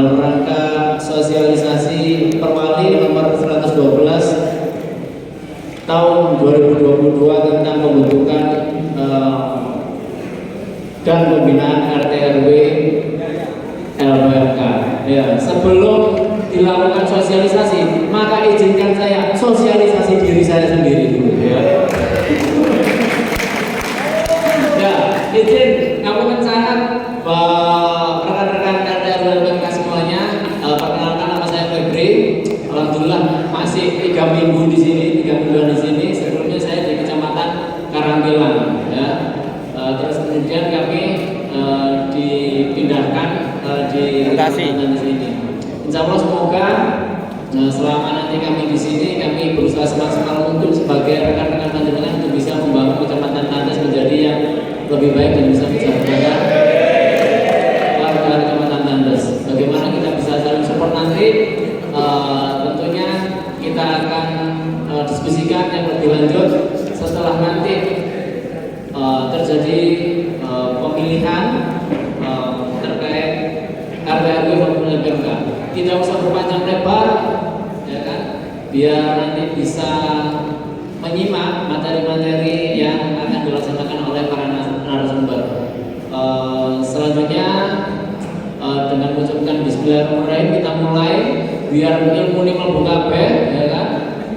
dalam rangka sosialisasi Perwali nomor 112 tahun 2022 tentang pembentukan dan pembinaan RT RW LPMK. Ya, sebelum dilakukan sosialisasi, maka izinkan saya sosialisasi diri saya sendiri dulu. Ya, ya izin ngapunten sangat rekan-rekan RT RW LPMK semuanya. Perkenalkan, nama saya Febri. Alhamdulillah masih 3 minggu di sini, 3 bulan di sini. Sebelumnya saya di Kecamatan Karangpilang. Ya. Terus kemudian kami dipindahkan di Kecamatan di sini. Insya Allah semoga selama nanti kami di sini, kami berusaha semaksimal mungkin sebagai rekan-rekan panjenengan untuk bisa membangun Kecamatan Tandes menjadi yang lebih baik dan bisa mensejahterakan warga Kecamatan Tandes. Bagaimana kita bisa saling support nanti? Tentunya kita akan diskusikan yang lebih lanjut setelah nanti terjadi pemilihan terkait RT/RW maupun LPMK. Tidak usah berpanjang lebar, ya kan? Biar nanti bisa menyimak materi-materi yang akan dilaksanakan oleh para narasumber. Selanjutnya dengan mengucapkan Bismillahirrahmanirrahim kita mulai. Biar ilmu ini mlebu kabeh, ya kan?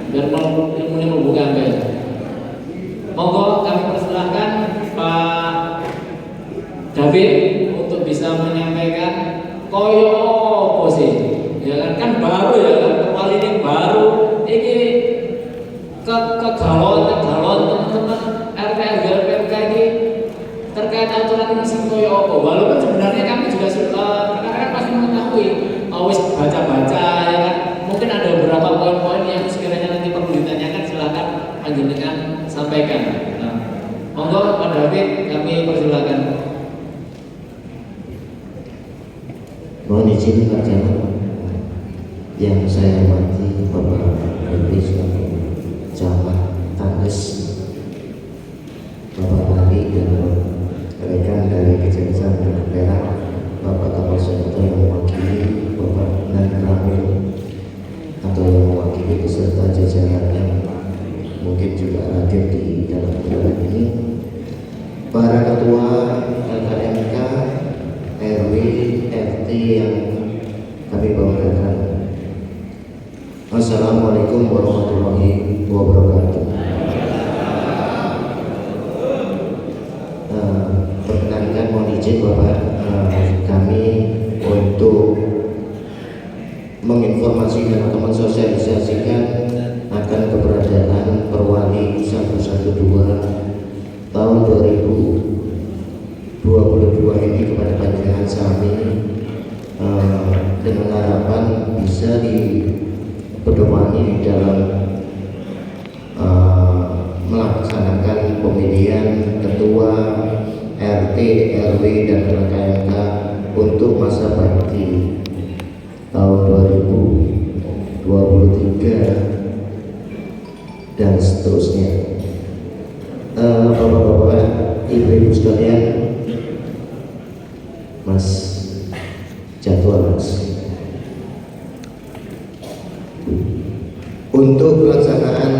Biar ilmu ini mlebu kabeh. Monggo kami persilahkan Pak David untuk bisa menyampaikan koyo apa sih? Ya kan baru ya kan, Perwali ini baru. Ini kegalon teman-teman RT LPMK ini terkait aturan ini koyo apa. Walaupun sebenarnya kami juga rekan-rekan pasti mengetahui. Wis baca-baca ya kan, mungkin ada beberapa poin-poin yang sekiranya nanti perlu ditanyakan, silahkan panjenengan sampaikan. Nah, monggo Pak David, kami persilakan. Mohon izin Pak yang saya hormati Bapak Menteri Camat Tandes, Bapak Wali dan rekan dari Kejaksaan Negara, Bapak Kapolsek yang mewakili Bapak Ramil atau yang mewakili peserta jajaran yang mungkin juga hadir di dalam acara ini, para ketua LKMK, RW, RT yang kami banggakan. Assalamualaikum warahmatullahi wabarakatuh. Perkenankan mohon izin Bapak, kami untuk menginformasikan atau mensosialisasikan akan keberadaan Perwali 112 tahun 2022 ini kepada panjenengan sami, dengan harapan bisa dipedomani dalam melaksanakan pemilihan ketua RT, RW dan LKMK untuk masa bakti tahun 2023 dan seterusnya. Bapak-bapak, ibu-ibu sekalian, Mas jadwal Mas, untuk pelaksanaan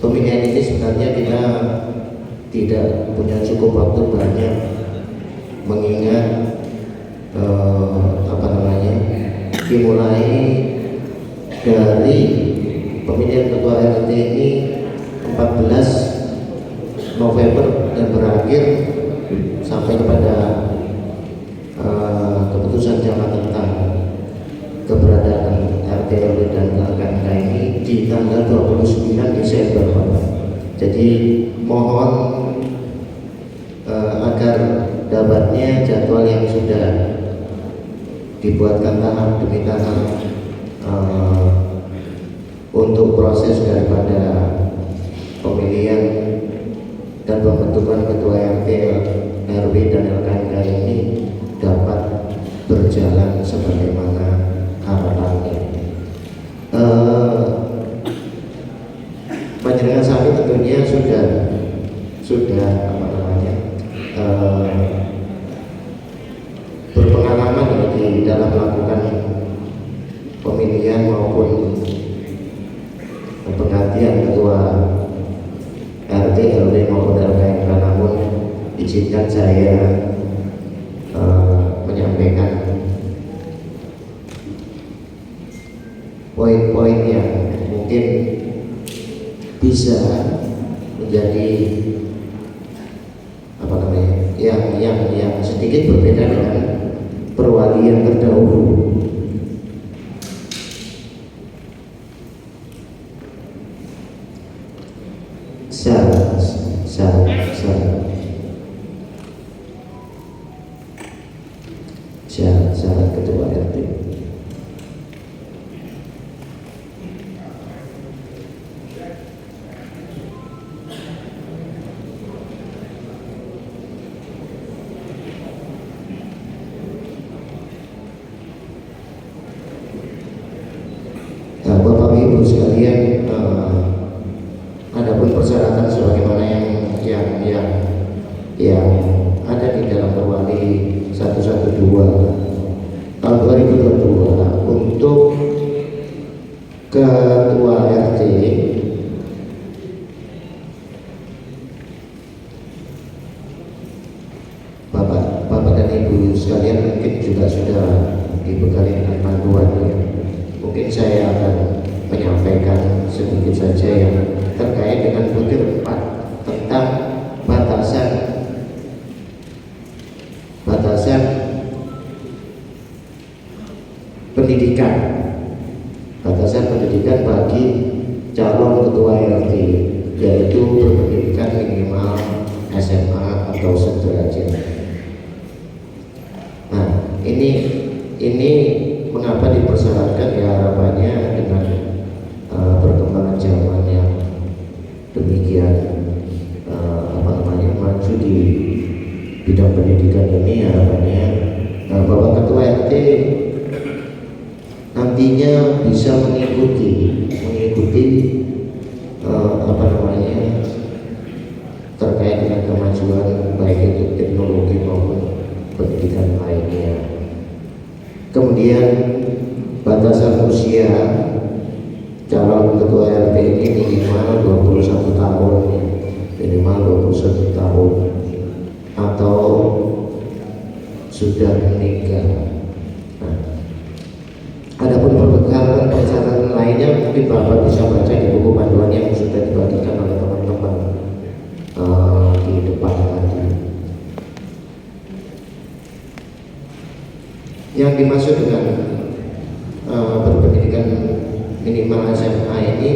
pemilihan ini sebenarnya kita tidak punya cukup waktu banyak, mengingat dimulai dari pemilihan ketua RT ini 14 November dan berakhir sampai kepada keputusan Camat tentang keberadaan RT RW dan LKMK ini di tanggal 29 Desember Bapak. Jadi mohon agar dapatnya jadwal yang sudah dibuatkan tahap demi tahap untuk proses daripada pemilihan dan pembentukan ketua RT, RW dan LKMK ini dapat berjalan sebagaimana harapannya. Panjenengan sami tentunya sudah berpengalaman dalam melakukan pemilihan maupun penggantian ketua RT, RW maupun LKMK. Namun izinkan saya menyampaikan poin-poin yang mungkin bisa menjadi yang sedikit berbeda dengan perwalian terdahulu. Syarat ketua RT. Bapak Ibu sekalian, adapun persyaratan sebagaimana yang ada di dalam Perwali 112 tahun 2022 untuk ketua RT Bapak dan Ibu sekalian mungkin juga sudah dibekali dengan panduan ya. Mungkin saya akan menyampaikan sedikit saja yang terkait dengan butir 4 tentang batasan pendidikan, bagi calon ketua RT, yaitu berpendidikan minimal SMA atau sederajat. Nah, ini mengapa dipersyaratkan ya, harapannya dengan perkembangan zaman yang demikian maju di bidang pendidikan ini, harapannya Bapak Ketua RT nantinya bisa mengikuti terkait dengan kemajuan baik itu teknologi maupun pendidikan lainnya. Kemudian batasan usia calon ketua RT ini minimal 21 tahun atau sudah menikah. Nah, adapun persyaratan lainnya mungkin Bapak bisa baca di buku panduan yang sudah dibagikan oleh teman-teman di depan tadi. Yang dimaksud dengan berpendidikan minimal SMA ini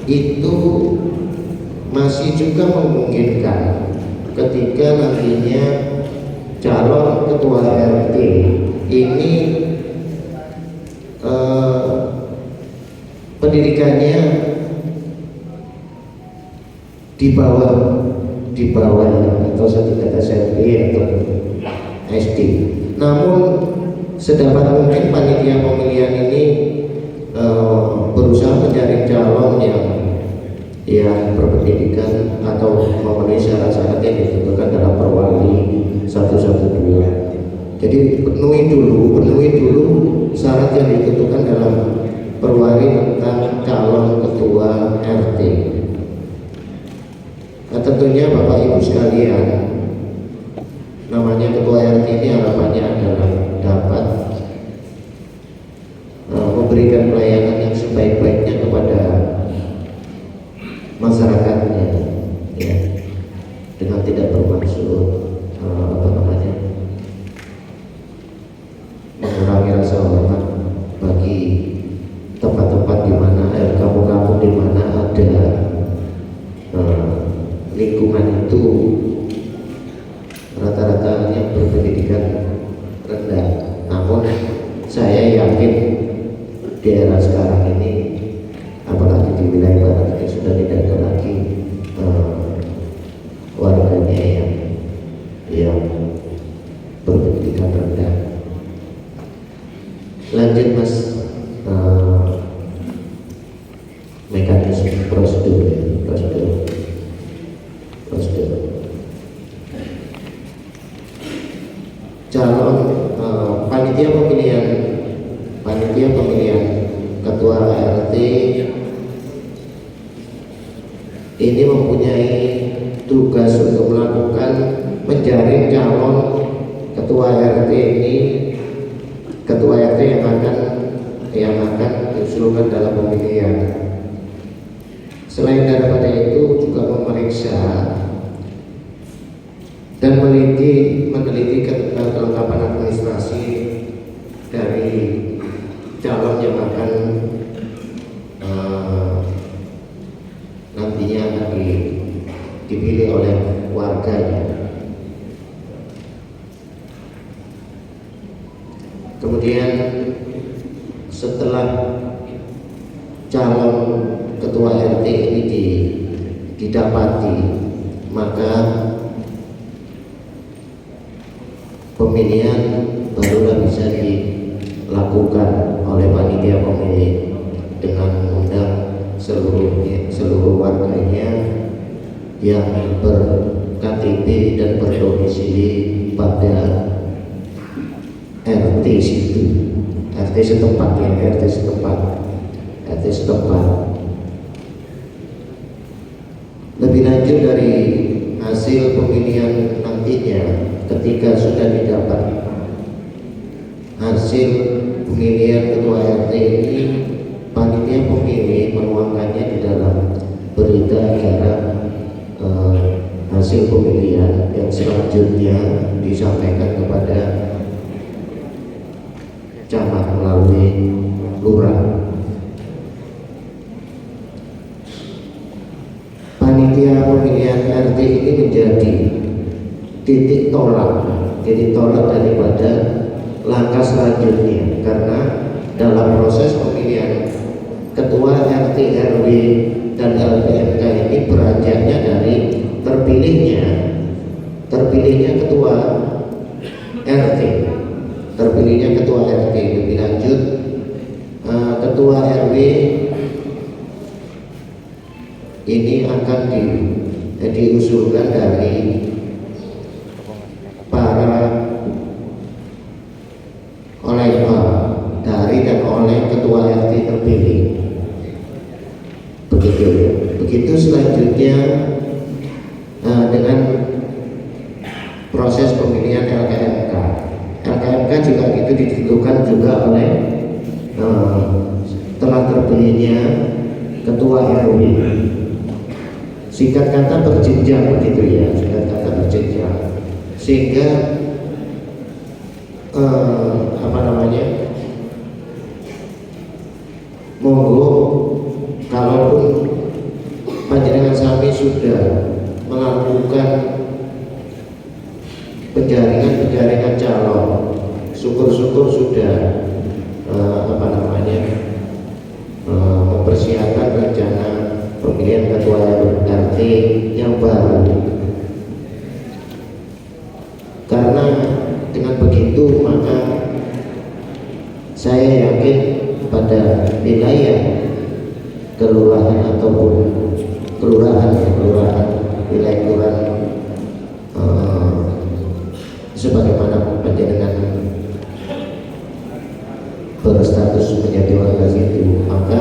itu masih juga memungkinkan ketika nantinya calon ketua RT ini pendidikannya di bawah atau setingkat SMP atau SD. Namun sedapat mungkin panitia pemilihan ini berusaha mencari calon yang berpendidikan atau memenuhi syarat-syarat yang ditentukan dalam Perwali 112. Jadi penuhi dulu syarat yang ditentukan dalam Perwali tentang calon ketua RT. Nah, tentunya Bapak Ibu sekalian, namanya ketua RT ini harapannya adalah dapat memberikan pelayanan yang sebaik-baiknya kepada masyarakatnya, ya, dengan tidak bermaksud mengurangi rasa hormat bagi tempat-tempat di mana kampung-kampung di mana ada lingkungan itu rata-rata yang berpendidikan rendah. Namun saya yakin di era sekarang ini, apalagi di wilayah barat ini, sudah tidak ada lagi warganya yang berpendidikan rendah. Lanjut Mas, mekanisme prosedur. Calon panitia panitia pemilihan ketua RT ini mempunyai tugas untuk melakukan menjaring calon ketua RT ini, ketua RT yang akan diusulkan dalam pemilihan. Selain daripada itu juga memeriksa dan meneliti kelengkapan administrasi dari calon yang akan nantinya akan dipilih oleh warganya. Kemudian setelah calon ketua RT ini didapati, maka pemilihan barulah bisa dilakukan oleh panitia pemilih dengan mengundang seluruh warganya yang ber-KTP dan berdomisili pada RT situ, RT setempat ya, RT setempat. Lebih lanjut dari hasil pemilihan nantinya, ketika sudah didapat hasil pemilihan ketua RT ini, panitia pemilih menuangkannya di dalam berita acara hasil pemilihan yang selanjutnya disampaikan kepada camat melalui lurah. Panitia pemilihan RT ini menjadi titik tolak daripada langkah selanjutnya, karena dalam proses pemilihan ketua RT RW dan LPMK ini beranjaknya dari terpilihnya ketua RT, lebih lanjut ketua RW ini akan diusulkan dari oleh ketua RT terpilih. Begitu selanjutnya dengan proses pemilihan LKMK. LKMK juga itu ditentukan juga oleh telah terpilihnya ketua RW. Singkat kata berjenjang begitu ya, sehingga monggo kalaupun panjenengan sami sudah melakukan penjaringan calon, syukur-syukur sudah mempersiapkan rencana pemilihan ketua RT yang baru, karena dengan begitu maka saya yakin pada wilayah kelurahan ataupun wilayah kelurahan sebagaimana panjenengan berstatus menjadi warga situ, maka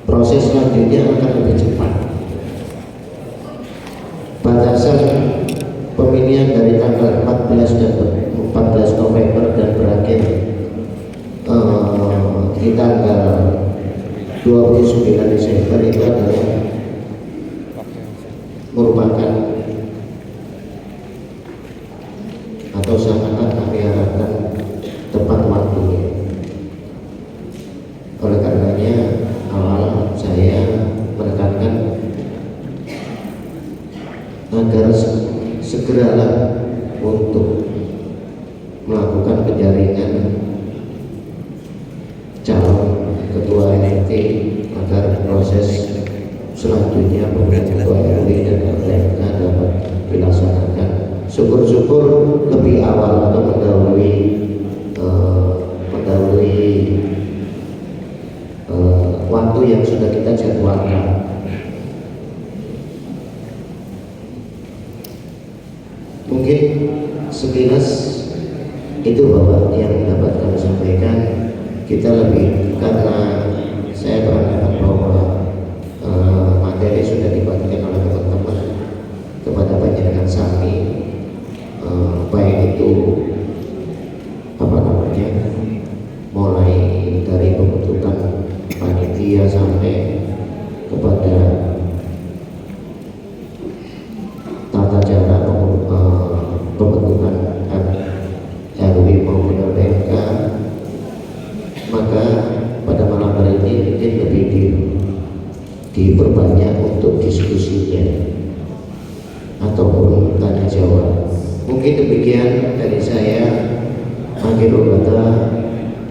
proses selanjutnya akan lebih cepat. Batasan pemilihan dari tanggal 14 November dan berakhir di tanggal 29 Desember itu adalah merupakan atau sangat kami harapkan tepat waktunya. Oleh karenanya awal saya menekankan agar segeralah untuk melakukan penjaringan calon ketua RT agar proses selanjutnya pemilihan ketua RW dan LPMK dapat dilaksanakan syukur-syukur lebih awal atau mendahului waktu yang sudah kita jadwalkan. Mungkin sekilas Itu Bapak yang dapat kami sampaikan. Kita lebih karena saya beranggapan bahwa materi sudah dibagikan oleh teman-teman kepada panjenengan sami, baik itu apa namanya, mulai dari pembentukan panitia sampai kepada tata cara pembentukan RW maupun LPMK. Maka pada malam hari ini mungkin lebih diperbanyak untuk diskusinya ataupun tanya jawab. Mungkin demikian dari saya. Akhirul kata,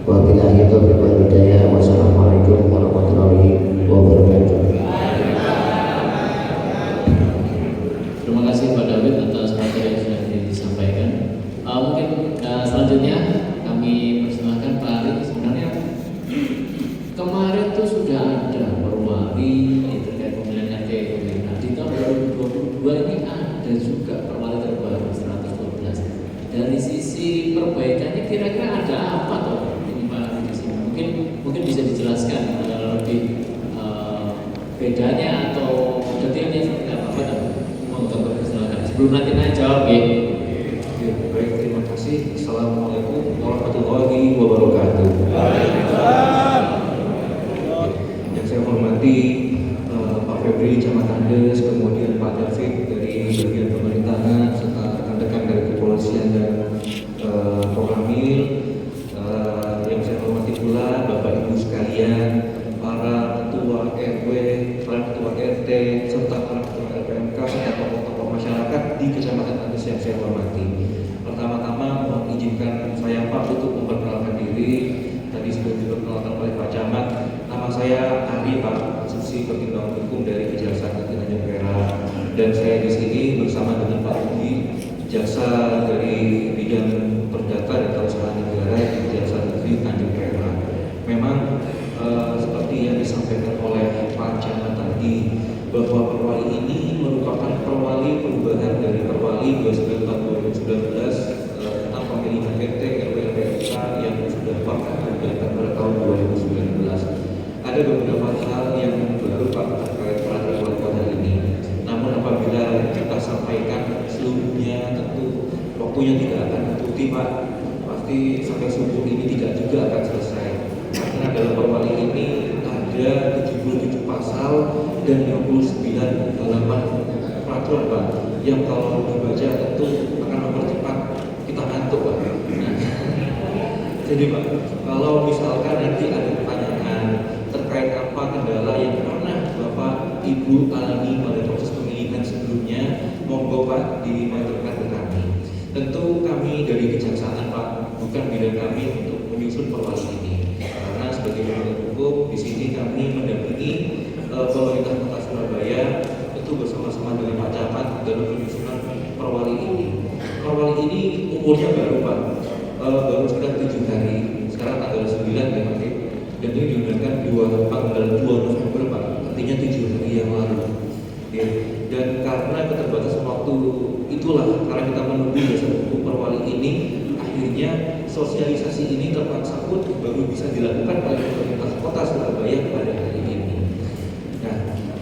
wabillahi taufiq wal hidayah. Wassalamualaikum warahmatullahi wabarakatuh. Terima kasih Pak David atas materi yang sudah disampaikan. Mungkin selanjutnya kami persilahkan Pak Ari. Sebenarnya kemarin tuh sudah ada perwali terkait pemilihan RT. Nah, di tahun 2022 ini ada juga perwali terbaru 112. Dari sisi perbaikannya kira-kira ada apa toh ini Pak Ari di sini? Mungkin bisa dijelaskan lebih bedanya atau detailnya seperti apa Pak? Untuk persilakan. Sebelum nanti nanya jawab ya. Baik, terima kasih. Assalamualaikum warahmatullahi wabarakatuh. Yang saya hormati Pak Febri, Camat Andes, kemudian Pak David dari bagian pemerintahan, serta rekan-rekan dari kepolisian dan Koramil. Yang saya hormati pula Bapak Ibu sekalian, para ketua RW, para ketua RT, serta para ketua LPMK, serta tokoh-tokoh masyarakat di Kecamatan Andes yang saya hormati. Pertama-tama mohon izinkan saya Pak untuk memperkenalkan diri. Tadi sudah diperkenalkan oleh Pak Camat. Nama saya Ari Pak, Seksi Pertimbangan Hukum dari Kejaksaan Negeri Tanjung Perak. Dan saya di sini bersama dengan Pak Budi, jaksa dari bidang perdata dan keuangan negara di Kejaksaan Negeri Tanjung Perak. Memang seperti yang disampaikan oleh Pak Camat tadi, bahwa perwali ini merupakan perwali perubahan dari perwali 29/2019 tentang pemilihan RT RW LPMK yang sudah diperkenalkan pada tahun 2019. Ada beberapa hal yang baru Pak terkait peraturan wali kota ini. Namun apabila kita sampaikan seluruhnya, tentu waktunya tidak akan tertutup Pak. Pasti sampai subuh ini tidak juga akan selesai. Karena dalam perwali ini ada 77 pasal dan 29 halaman peraturan Pak, yang kalau dibaca tentu akan mempercepat kita ngantuk Pak. Nah, jadi Pak, kalau misalkan nanti ada pertanyaan terkait apa kendala yang pernah Bapak Ibu alami pada proses pemilihan sebelumnya, monggo Pak dimajukan ke kami. Tentu kami dari Kejaksaan Pak, bukan bidang kami untuk menyusun perwali ini. Karena sebagai penegak hukum di sini kami mendampingi pemerintah Kota Surabaya itu bersama-sama dengan Pak Camat dalam penyusunan perwali ini. Perwali ini umurnya baru Pak, baru sekitar 7 hari. Sekarang tanggal 9 ya Pak, dan ini diundangkan tanggal 2 November Pak, artinya 7 hari yang lalu. Ya. Dan karena keterbatasan waktu itulah, karena kita menunggu dasar hukum perwali ini, akhirnya sosialisasi ini terpaksa pun baru bisa dilakukan oleh pemerintah Kota Surabaya pada hari ini. Nah,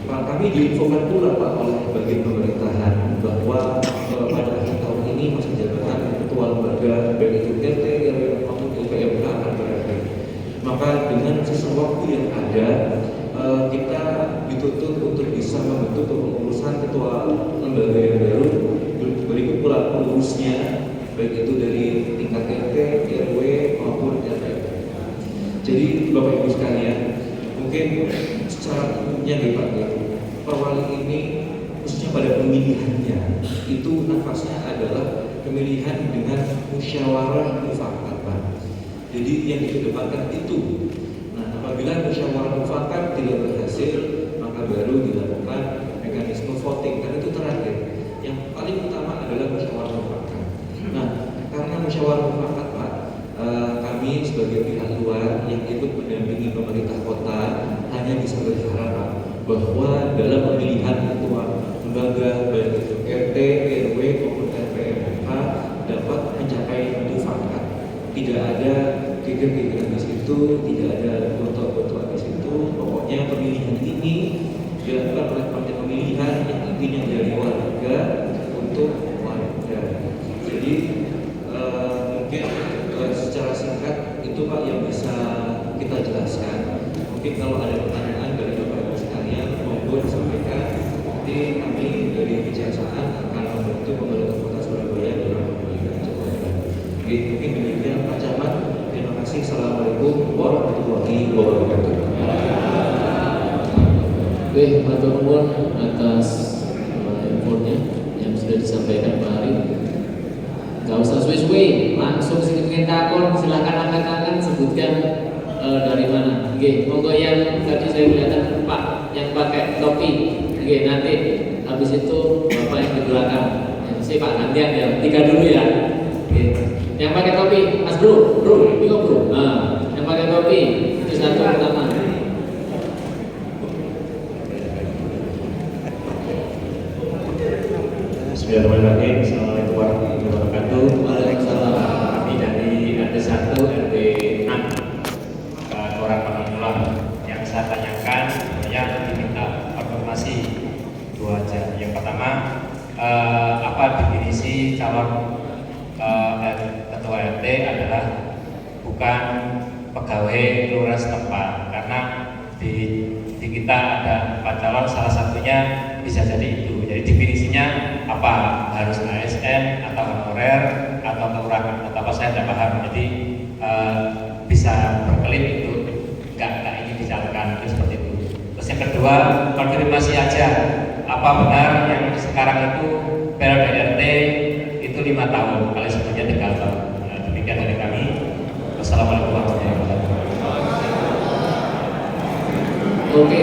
Pak, kami diinfokan pula Pak oleh bagian pemerintahan bahwa pada akhir tahun ini masa jabatan ketua lembaga baik itu RT, RW maupun LPMK akan berakhir. Maka dengan sisa waktu yang ada, kita dituntut untuk bisa membentuk kepengurusan ketua lembaga yang baru, berikut pula pengurusnya baik itu dari tingkat RT, RW maupun LPMK. Jadi Bapak Ibu sekalian, mungkin secara umumnya nih Pak, perwali ini khususnya pada pemilihannya itu nafasnya adalah pemilihan dengan musyawarah mufakat Pak. Jadi yang dikedepankan itu. Nah, apabila musyawarah mufakat tidak berhasil, maka baru dilakukan mekanisme voting. Kan itu terakhir. Yang paling utama adalah musyawarah mufakat. Nah, karena musyawarah mufakat Pak, kami sebagai pihak luar yang ikut mendampingi pemerintah kota hanya bisa berharap Pak, bahwa dalam pemilihan ketua lembaga baik itu RT, RW maupun LPMK dapat mencapai mufakat. tidak ada geger-gegeran di situ, tidak ada foto-foto di situ. Pokoknya pemilihan ini dilakukan oleh partai pemilihan yang intinya dari warga untuk warga. Jadi mungkin secara singkat itu Pak yang bisa kita jelaskan. Mungkin kalau ada pertanyaan dari Bapak Ibu sekalian, monggo disampaikan. Nanti kami dari Kejaksaan akan membantu pemerintah Kota Surabaya dalam pemilihan jabatan. Mungkin demikian Pak Camat. Terima kasih. Assalamualaikum warahmatullahi wabarakatuh. Oke, matur nuwun atas infonya yang sudah disampaikan Pak Ari. Gak usah suwe-suwe, langsung sedikit takon, silakan angkat tangan, sebutkan dari mana. Oke, monggo yang tadi saya kelihatan Pak yang pakai topi. Oke, nanti habis itu Bapak yang di belakang. Si Pak gantian ya, 3 dulu ya. Oke. Yang pakai topi, Mas Bro, ini Bro. Nah, yang pakai topi itu satu pertama. Bismillahirrahmanirrahim. Assalamualaikum warahmatullahi wabarakatuh. Waalaikumsalam. Kami dari RT 1 RT 6 orang Pemula. Yang saya tanyakan yang diminta konfirmasi 2 aja. Yang pertama, apa definisi calon ketua RT adalah bukan pegawai lurah setempat, karena di kita ada 4 calon, salah satunya bisa jadi itu. Jadi definisinya apa, harus ASN atau honorer atau kelurahan atau apa, saya tidak paham. Jadi bisa berkelit itu nggak ingin dijalankan itu seperti itu. Terus yang kedua, konfirmasi aja apa benar yang sekarang itu periode RT itu 5 tahun, kali sebelumnya 3 tahun. Nah, demikian dari kami. Wassalamualaikum warahmatullahi wabarakatuh. Oke,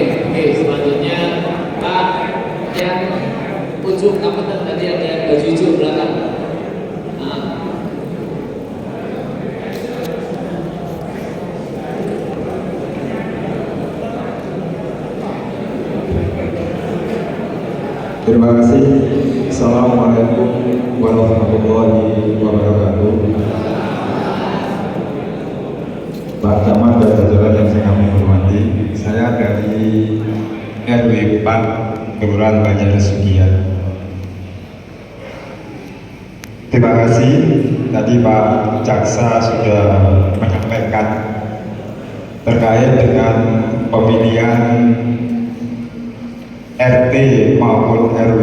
selanjutnya Pak yang ujung apa tadi ada baju hijau belakang. Nah. Terima kasih. Assalamualaikum warahmatullahi wabarakatuh. Pak Camat dan jajaran yang kami hormati, saya dari RW 4 Kelurahan Banjarnesugian. Terima kasih. Tadi Pak Jaksa sudah menyampaikan terkait dengan pemilihan RT maupun RW.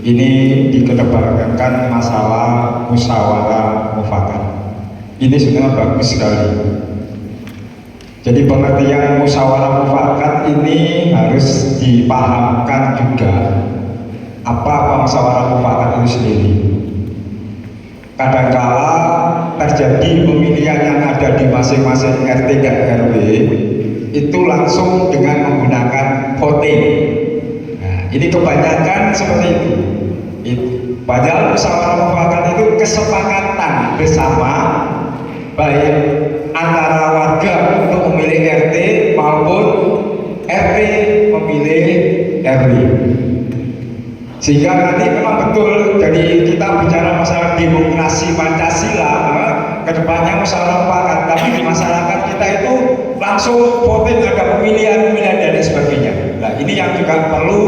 Ini dikedepankan masalah musyawarah mufakat. Ini sebenarnya bagus sekali. Jadi pengertian musyawarah mufakat ini harus dipahamkan juga apa musyawarah mufakat itu sendiri. Kadangkala terjadi pemilihan yang ada di masing-masing RT dan RW itu langsung dengan menggunakan voting. Nah, ini kebanyakan seperti itu. Padahal musyawarah mufakat itu kesepakatan bersama baik antara warga untuk memilih RT maupun RT memilih RW. Sehingga nanti memang betul, jadi kita bicara masalah demokrasi Pancasila, kedepannya musyawarah mufakat, tapi di masyarakat kita itu langsung voting, ada pemilihan dan sebagainya. Nah, ini yang juga perlu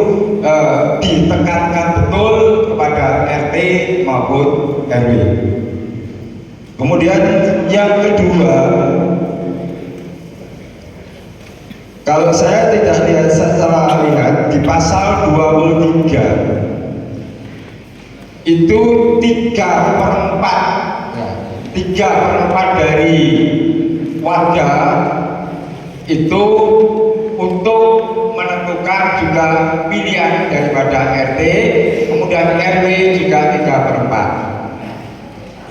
ditekankan betul kepada RT maupun RW. Kemudian yang kedua, kalau saya tidak lihat di pasal 23 itu 3/4 dari warga itu untuk menentukan juga pilihan daripada RT, kemudian RW juga 3/4.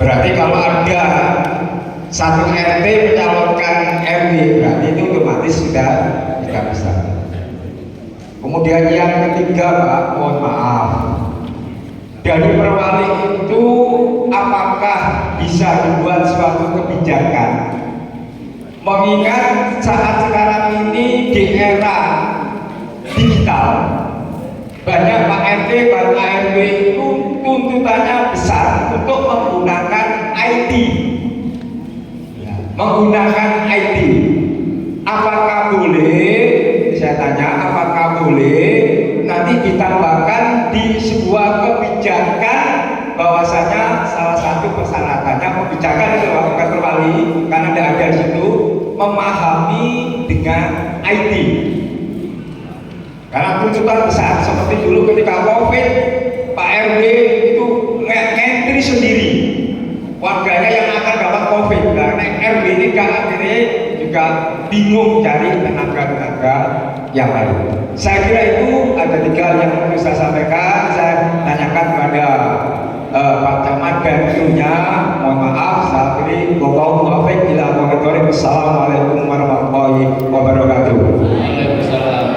Berarti kalau ada satu RT mencalonkan RW, berarti itu otomatis sudah tidak bisa. Kemudian yang ketiga, Pak, mohon maaf, dari perwali itu apakah bisa dibuat suatu kebijakan? Mengingat saat sekarang ini di era digital, banyak Pak RT, Pak RW itu tuntutannya besar untuk menggunakan IT. menggunakan IT. Apakah boleh? Saya tanya, apakah boleh nanti ditambahkan di sebuah kebijakan bahwasanya salah satu persyaratannya kebijakan itu bukan terwali karena ada di situ memahami dengan IT. Karena tuntutan besar seperti dulu ketika COVID, Pak RW itu ngentri sendiri warganya yang akan dapat COVID. Nah, RW ini kan akhirnya juga bingung cari tenaga-tenaga yang lain. Saya kira itu ada 3 yang perlu saya sampaikan. Saya tanyakan kepada Pak Camat dan krunya. Mohon maaf, saya beri bokong taufik ila waqidori. Assalamualaikum warahmatullahi wabarakatuh. Waalaikumsalam.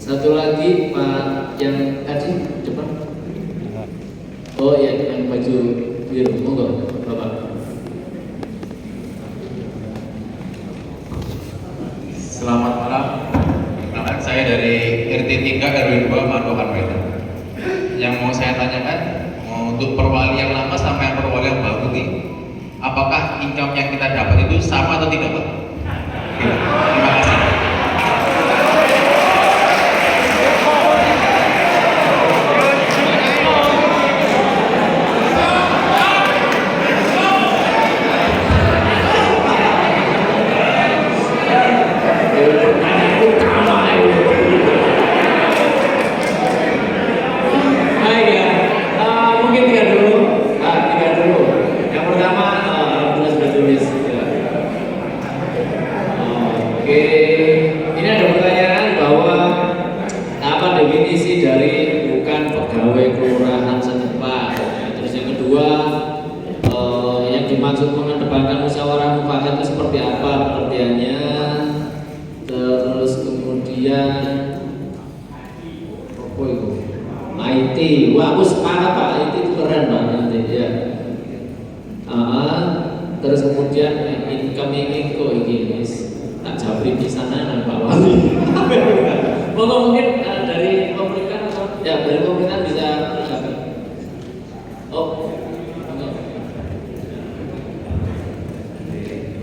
Satu lagi Pak yang tadi depan. Oh iya, yang baju biru, monggo Bapak. Selamat malam. Perkenalkan saya dari RT 3 RW 2 Mandohan Medan. Yang mau saya tanyakan, untuk perwali yang lama sama yang perwali yang baru nih, apakah income yang kita dapat itu sama atau tidak, Pak? Terima kasih. Dimaksud mengedepankan musyawarah mufakat itu seperti apa pengertiannya, terus kemudian apa itu IT. Wah, aku sepakat Pak, IT itu keren banget ya. Terus kemudian income ini kok ini tak jawabin di sana Pak Wali. Mungkin dari pemerintah atau ya dari pemerintah bisa. Oh.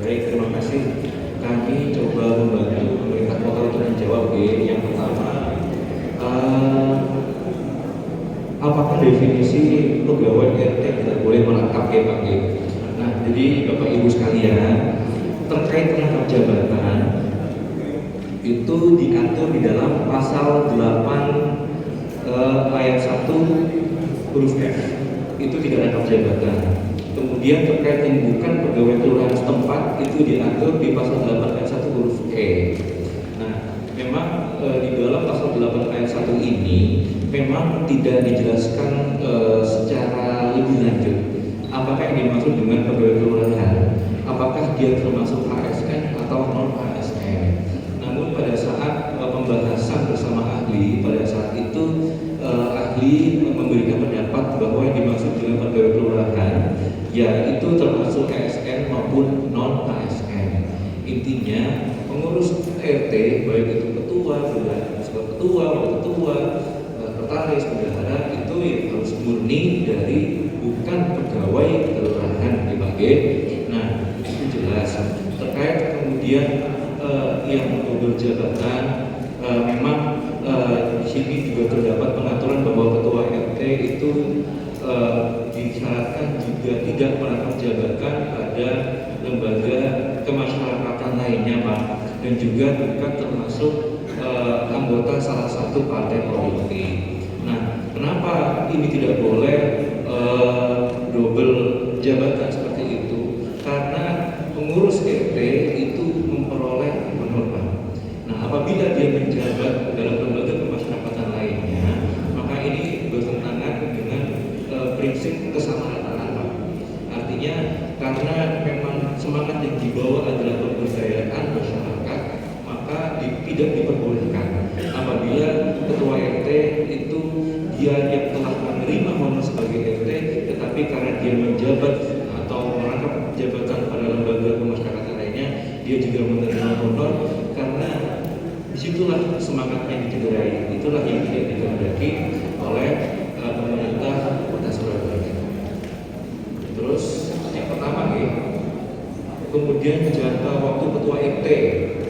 Baik, terima kasih. Kami coba membantu pemerintah kota untuk menjawab yang pertama. Apakah definisi pegawai RT tidak boleh merangkap Pak? Nah, jadi Bapak Ibu sekalian, terkait rangkap jabatan itu diatur di dalam pasal 8 ayat 1 huruf F. Itu tidak rangkap jabatan. Kemudian terkait yang bukan pegawai kelurahan setempat itu diatur di pasal 8 ayat 1 huruf E. Nah, memang di dalam pasal 8 ayat 1 ini memang tidak dijelaskan secara lebih lanjut apakah yang dimaksud dengan pegawai kelurahan, apakah dia termasuk ASN atau non ASN. Namun pada saat pembahasan bersama ahli, pada saat itu ahli memberikan pendapat bahwa yang dimaksud dengan pegawai kelurahan ya itu termasuk ASN maupun non ASN. Intinya pengurus RT baik itu ketua, sekretaris, bendahara itu ya harus murni dari bukan pegawai kelurahan dipakai. Nah, itu jelas. Terkait kemudian yang double jabatan, memang di sini juga terdapat pengaturan bahwa ketua RT itu disyaratkan juga tidak merangkap jabatan pada lembaga kemasyarakatan lainnya, Pak, dan juga bukan termasuk anggota salah satu partai politik. Nah, kenapa ini tidak boleh double jabatan seperti itu? Karena pengurus RT itu memperoleh honor, Pak. Nah, apabila dia menjabat dalam lembaga kemasyarakatan lainnya, maka ini bertentangan dengan prinsip kesamarataan, Pak. Artinya karena memang semangat yang dibawa adalah pemberdayaan masyarakat, maka tidak diperbolehkan apabila ketua RT itu dia yang telah menerima honor sebagai RT, tetapi karena dia menjabat atau merangkap jabatan pada lembaga kemasyarakatan lainnya, dia juga menerima honor, karena disitulah semangatnya dicederai. Itulah yang tidak dikehendaki oleh pemerintah Kota Surabaya. kemudian jangka waktu ketua RT.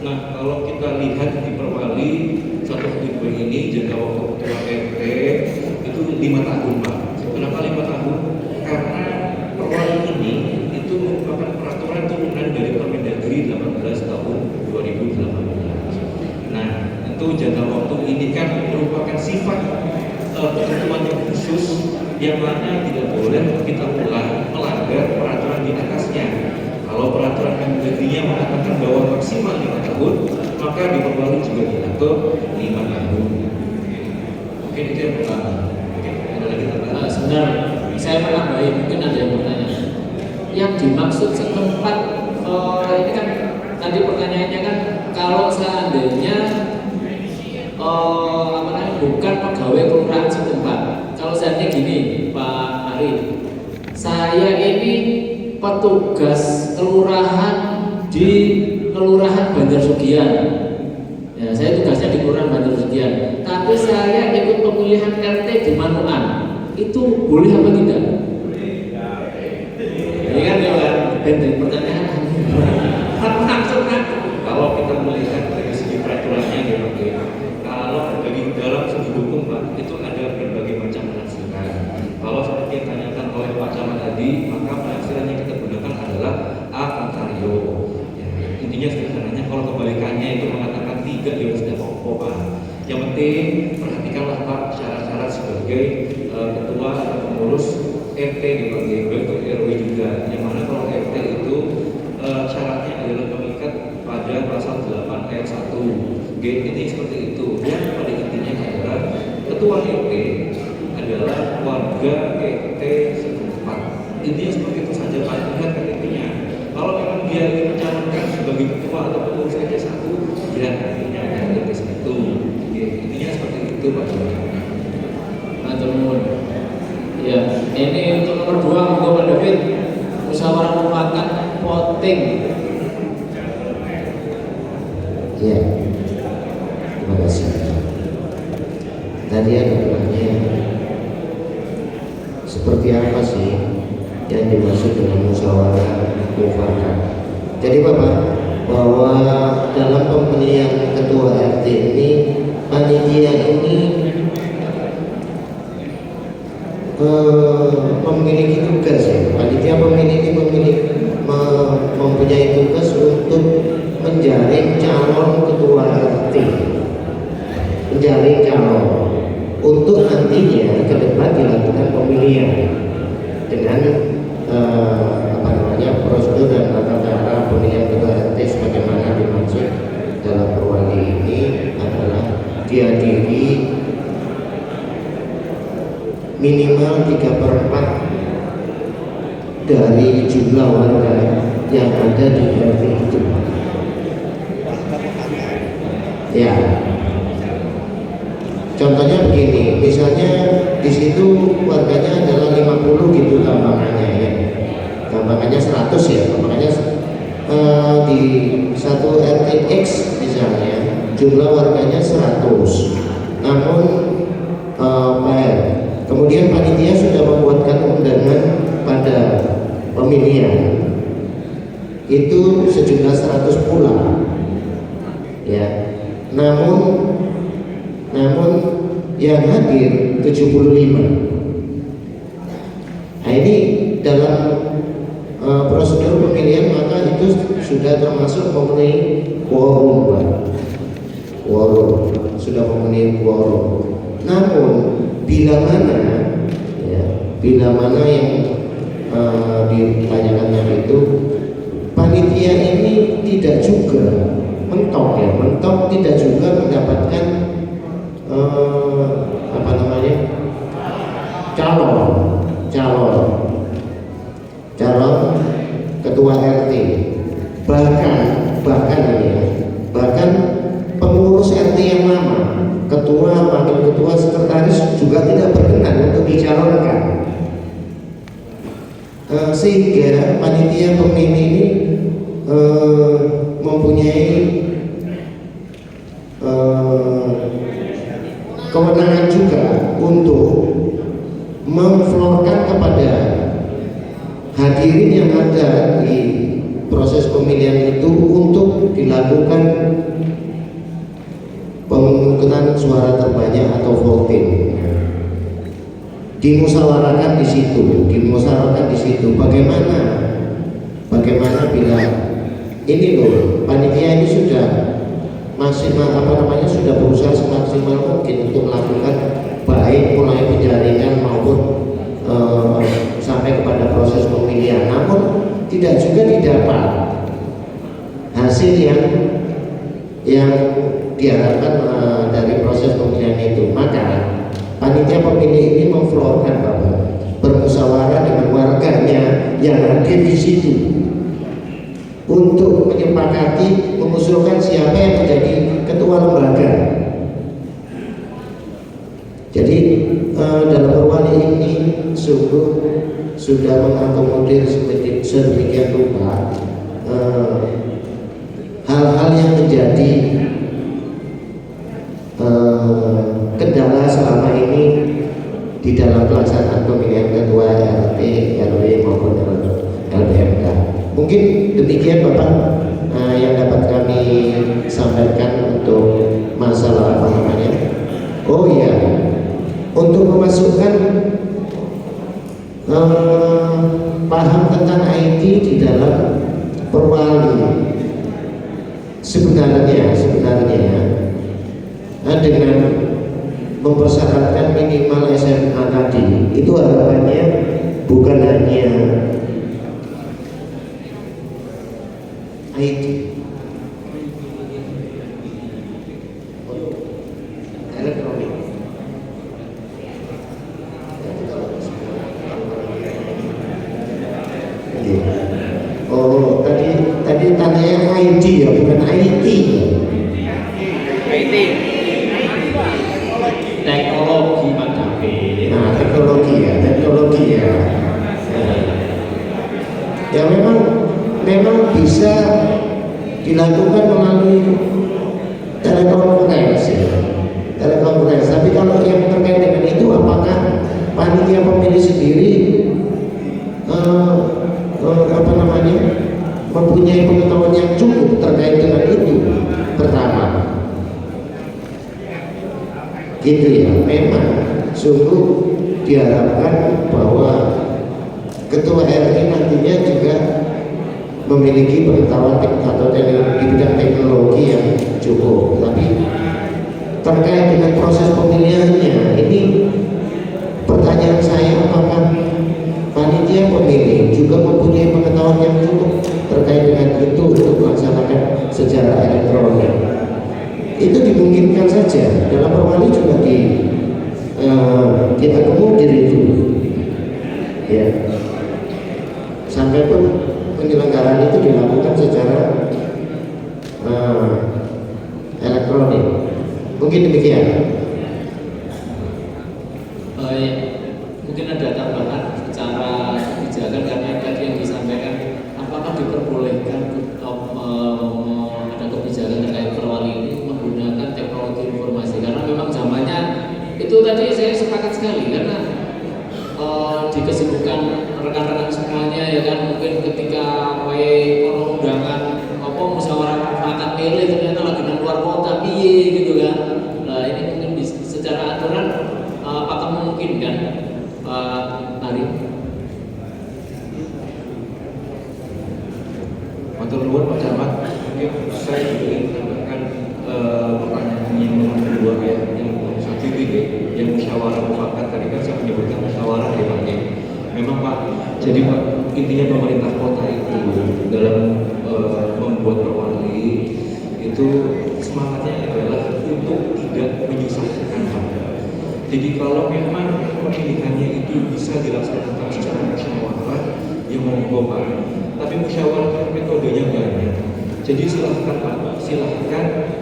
Nah, kalau kita lihat di Perwali 112 ini jangka waktu ketua RT itu 5 tahun, Pak. Kenapa 5 tahun? Karena Perwali ini itu merupakan peraturan turunan dari Permendagri 18 tahun 2018. Nah, tentu jangka waktu ini kan merupakan sifat ketentuan yang khusus yang mana tidak boleh kita melanggar peraturan di atasnya. Kalau peraturan Mendagrinya mengatakan bahwa maksimal 5 tahun, maka di Perwali juga diatur 5 tahun. Oke, itu yang pertama. Oke, ada lagi tambahan? Sebentar, saya menambahin, mungkin ada yang bertanya. Yang dimaksud setempat, ini kan tadi pertanyaannya kan kalau seandainya bukan pegawai kelurahan setempat. Kalau seandainya gini, Pak Ari, saya ini petugas kelurahan di Kelurahan Banjarsugian. Ya, saya tugasnya di Kelurahan Banjarsugian. Tapi saya ikut pemilihan RT di Manuan. Itu boleh apa tidak? Ini kan dari pertanyaan. Kalau kita melihat dari segi peraturannya ya Pak, kalau dari dalam segi hukum Pak, itu ada berbagai macam penafsiran. Kalau seperti yang ditanyakan oleh Pak Camat tadi, maka penafsiran yang kita gunakan adalah a contrario. Ya, intinya sederhananya kalau kebalikannya itu mengatakan 3 ya sudah Pak. Yang penting perhatikanlah Pak syarat-syarat sebagai ketua atau pengurus RT di bagian RW juga. Yang mana kalau RT itu syaratnya adalah mengikat pada pasal 8 ayat 1 G ini seperti itu. Yang pada intinya adalah ketua RT adalah warga RT setempat. Intinya seperti itu saja Pak. Lihat kan intinya. Kalau memang dia mencalonkan sebagai ketua atau pengurus RT 1, ya artinya ada RT 1. Intinya seperti itu Pak. Matur. Ya, ini untuk nomor 2 monggo Pak David. Musyawarah mufakat voting. Ya, terima kasih. Tadi ada pertanyaan, seperti apa sih yang dimaksud dengan musyawarah mufakat? Jadi Bapak, bahwa dalam pemilihan ketua RT ini, panitia ini memiliki tugas ya. Panitia mempunyai tugas untuk menjaring calon ketua RT, menjaring calon untuk nantinya ke depan dilakukan pemilihan dengan prosedur dan tata cara pemilihan ketua RT sebagaimana dimaksud dalam Perwali ini adalah dihadiri minimal 3/4 dari jumlah warga yang ada di RT itu. Ya, contohnya begini, misalnya di situ warganya adalah 50 gitu gampangannya ya, gampangannya 100 ya, gampangannya di satu RT X misalnya jumlah warganya 100, namun kemudian panitia sudah membuatkan undangan pada pemilihan itu sejumlah 100 pula ya, namun yang hadir 75. Nah ini dalam prosedur pemilihan maka itu sudah termasuk memenuhi quorum Pak. Quorum sudah memenuhi quorum. Namun bila mana yang ditanyakan itu panitia ini tidak juga mentok tidak juga mendapatkan calon ketua RT, bahkan pengurus RT yang lama, ketua, wakil ketua, sekretaris juga tidak berkenan untuk dicalonkan. Sehingga panitia pemilih ini mempunyai kewenangan juga untuk memflorkan kepada hadirin yang ada di proses pemilihan itu untuk dilakukan pemungutan suara terbanyak atau voting. Dimusyawarahkan di situ, bagaimana bila ini loh, panitia ini sudah sudah berusaha semaksimal mungkin untuk melakukan baik mulai penjaringan maupun sampai kepada proses pemilihan, namun tidak juga didapat hasil yang diharapkan dari proses pemilihan itu. Maka panitia pemilih ini memflorkan bahwa bermusyawarah dengan warganya yang hadir di situ untuk menyepakati mengusulkan siapa yang menjadi ketua lembaga. Jadi dalam perwali ini sungguh sudah mengakomodir sedemikian rupa hal-hal yang menjadi kendala selama ini di dalam pelaksanaan pemilihan ketua RT, RW maupun LDMK. Mungkin demikian Bapak yang dapat kami sampaikan untuk masalah apa namanya. Oh iya, untuk memasukkan paham tentang IT di dalam perwali sebenarnya dengan mempersyaratkan minimal SMA tadi, itu harapannya bukan hanya IT, elektronik. Oh, tadi tanya IT ya, bukan IT ya. IT. Teknologi Pak David. Nah, teknologi ya. Ya memang bisa dilakukan melalui telekonferensi. Tapi kalau yang terkait dengan itu, apakah panitia pemilih sendiri mempunyai pengetahuan yang cukup terkait dengan itu? Pertama, gitu ya. Memang sungguh diharapkan bahwa ketua RT nantinya juga memiliki pengetahuan atau di bidang teknologi yang cukup. Tapi terkait dengan proses pemilihannya, ini pertanyaan saya, apakah panitia pemilih juga mempunyai pengetahuan yang cukup terkait dengan itu untuk melaksanakan secara elektronik? Itu dimungkinkan saja. Dalam perwali juga kita kemudian itu ya, sampai pun penyelenggaraan itu dilakukan secara elektronik. Mungkin demikian. Baik, mungkin ada tambahan secara kebijakan karena tadi yang disampaikan, apakah diperbolehkan ada kebijakan terkait perwali ini menggunakan teknologi informasi, karena memang zamannya itu tadi saya sepakat sekali, karena di kesibukan rekan-rekan semuanya ya kan, mungkin ketika ono undangan musyawarah mufakat milih ternyata lagi nang luar kota piye gitu kan. Nah ini mungkin secara aturan apakah memungkinkan Pak Ari? Matur nuwun Pak Camat, mungkin saya juga ingin menambahkan pertanyaan yang kedua ya, yang satu ini yang musyawarah mufakat. Tadi kan saya menyebutkan musyawarah ya Pak. Memang Pak, jadi Pak, intinya pemerintah kota itu dalam membuat perwali itu semangatnya adalah untuk tidak menyusahkan Pak. Jadi kalau memang pemilihannya itu bisa dilaksanakan secara musyawarah, ya monggo Pak. Tapi musyawarah kan metodenya banyak. Jadi silahkan Pak, silahkan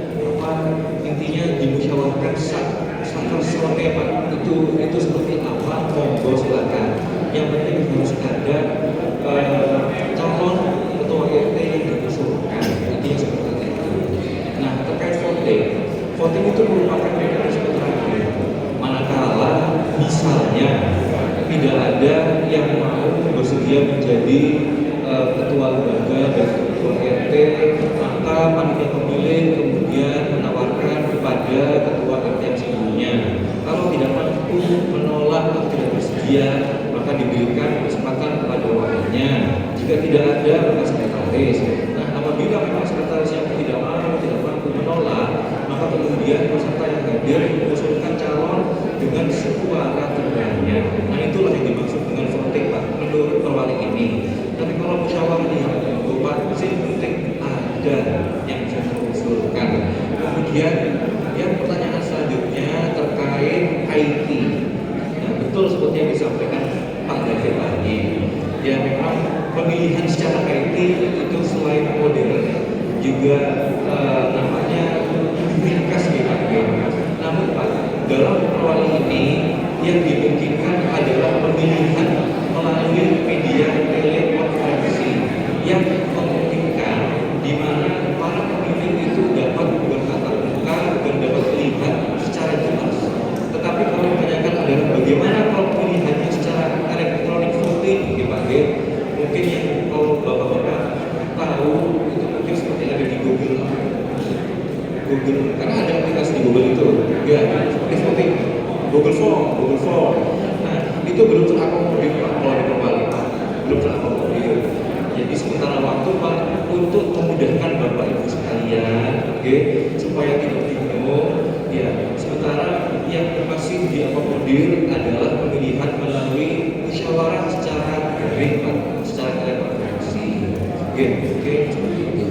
intinya dimusyawarahkan sakar sore Pak. Itu seperti apa? Monggo silahkan. Yang penting harus ada calon ketua RT yang diusulkan. Intinya seperti itu. Nah terkait voting itu merupakan mekanisme terakhir. Manakala misalnya tidak ada yang mau bersedia menjadi ketua lembaga dan panitia pemilih kemudian menawarkan kepada ketua RT yang sebelumnya, kalau tidak mampu menolak atau tidak bersedia, maka diberikan kesempatan kepada wakilnya. Jika tidak ada, maka sekretaris. Nah, apabila memang sekretaris yang tidak mampu menolak, maka kemudian peserta yang hadir mengusulkan calon dengan suara terbanyak. Nah, itulah yang dimaksud dengan voting, Pak, menurut perwali ini. Tapi kalau musyawarah dihadirkan, Pak, sih penting ada yang bisa diusulkan. Kemudian yang pertanyaan selanjutnya terkait IT. Nah, betul seperti yang disampaikan Pak David tadi. Ya, memang pemilihan secara IT itu selain modern juga namanya ringkas gitu. Namun Pak, dalam perwali ini yang dimungkinkan adalah pemilihan melalui media telekonferensi yang memungkinkan di mana para pemilih itu dapat bertatap muka dan dapat melihat secara jelas. Tetapi kalau ditanyakan adalah bagaimana kalau pemilihannya secara elektronik voting, gitu Pak, mungkin yang kalau bapak-bapak tahu itu mungkin seperti ada di Google, karena ada aplikasi di Google itu, ya seperti voting, Google Form. Nah, itu belum terakomodir Pak, kalau di perwali Pak, belum terakomodir. Jadi sementara waktu Pak untuk memudahkan Bapak Ibu sekalian, supaya tidak bingung, ya sementara yang masih diakomodir adalah pemilihan melalui musyawarah secara daring Pak, secara telekonferensi. Oke, seperti itu.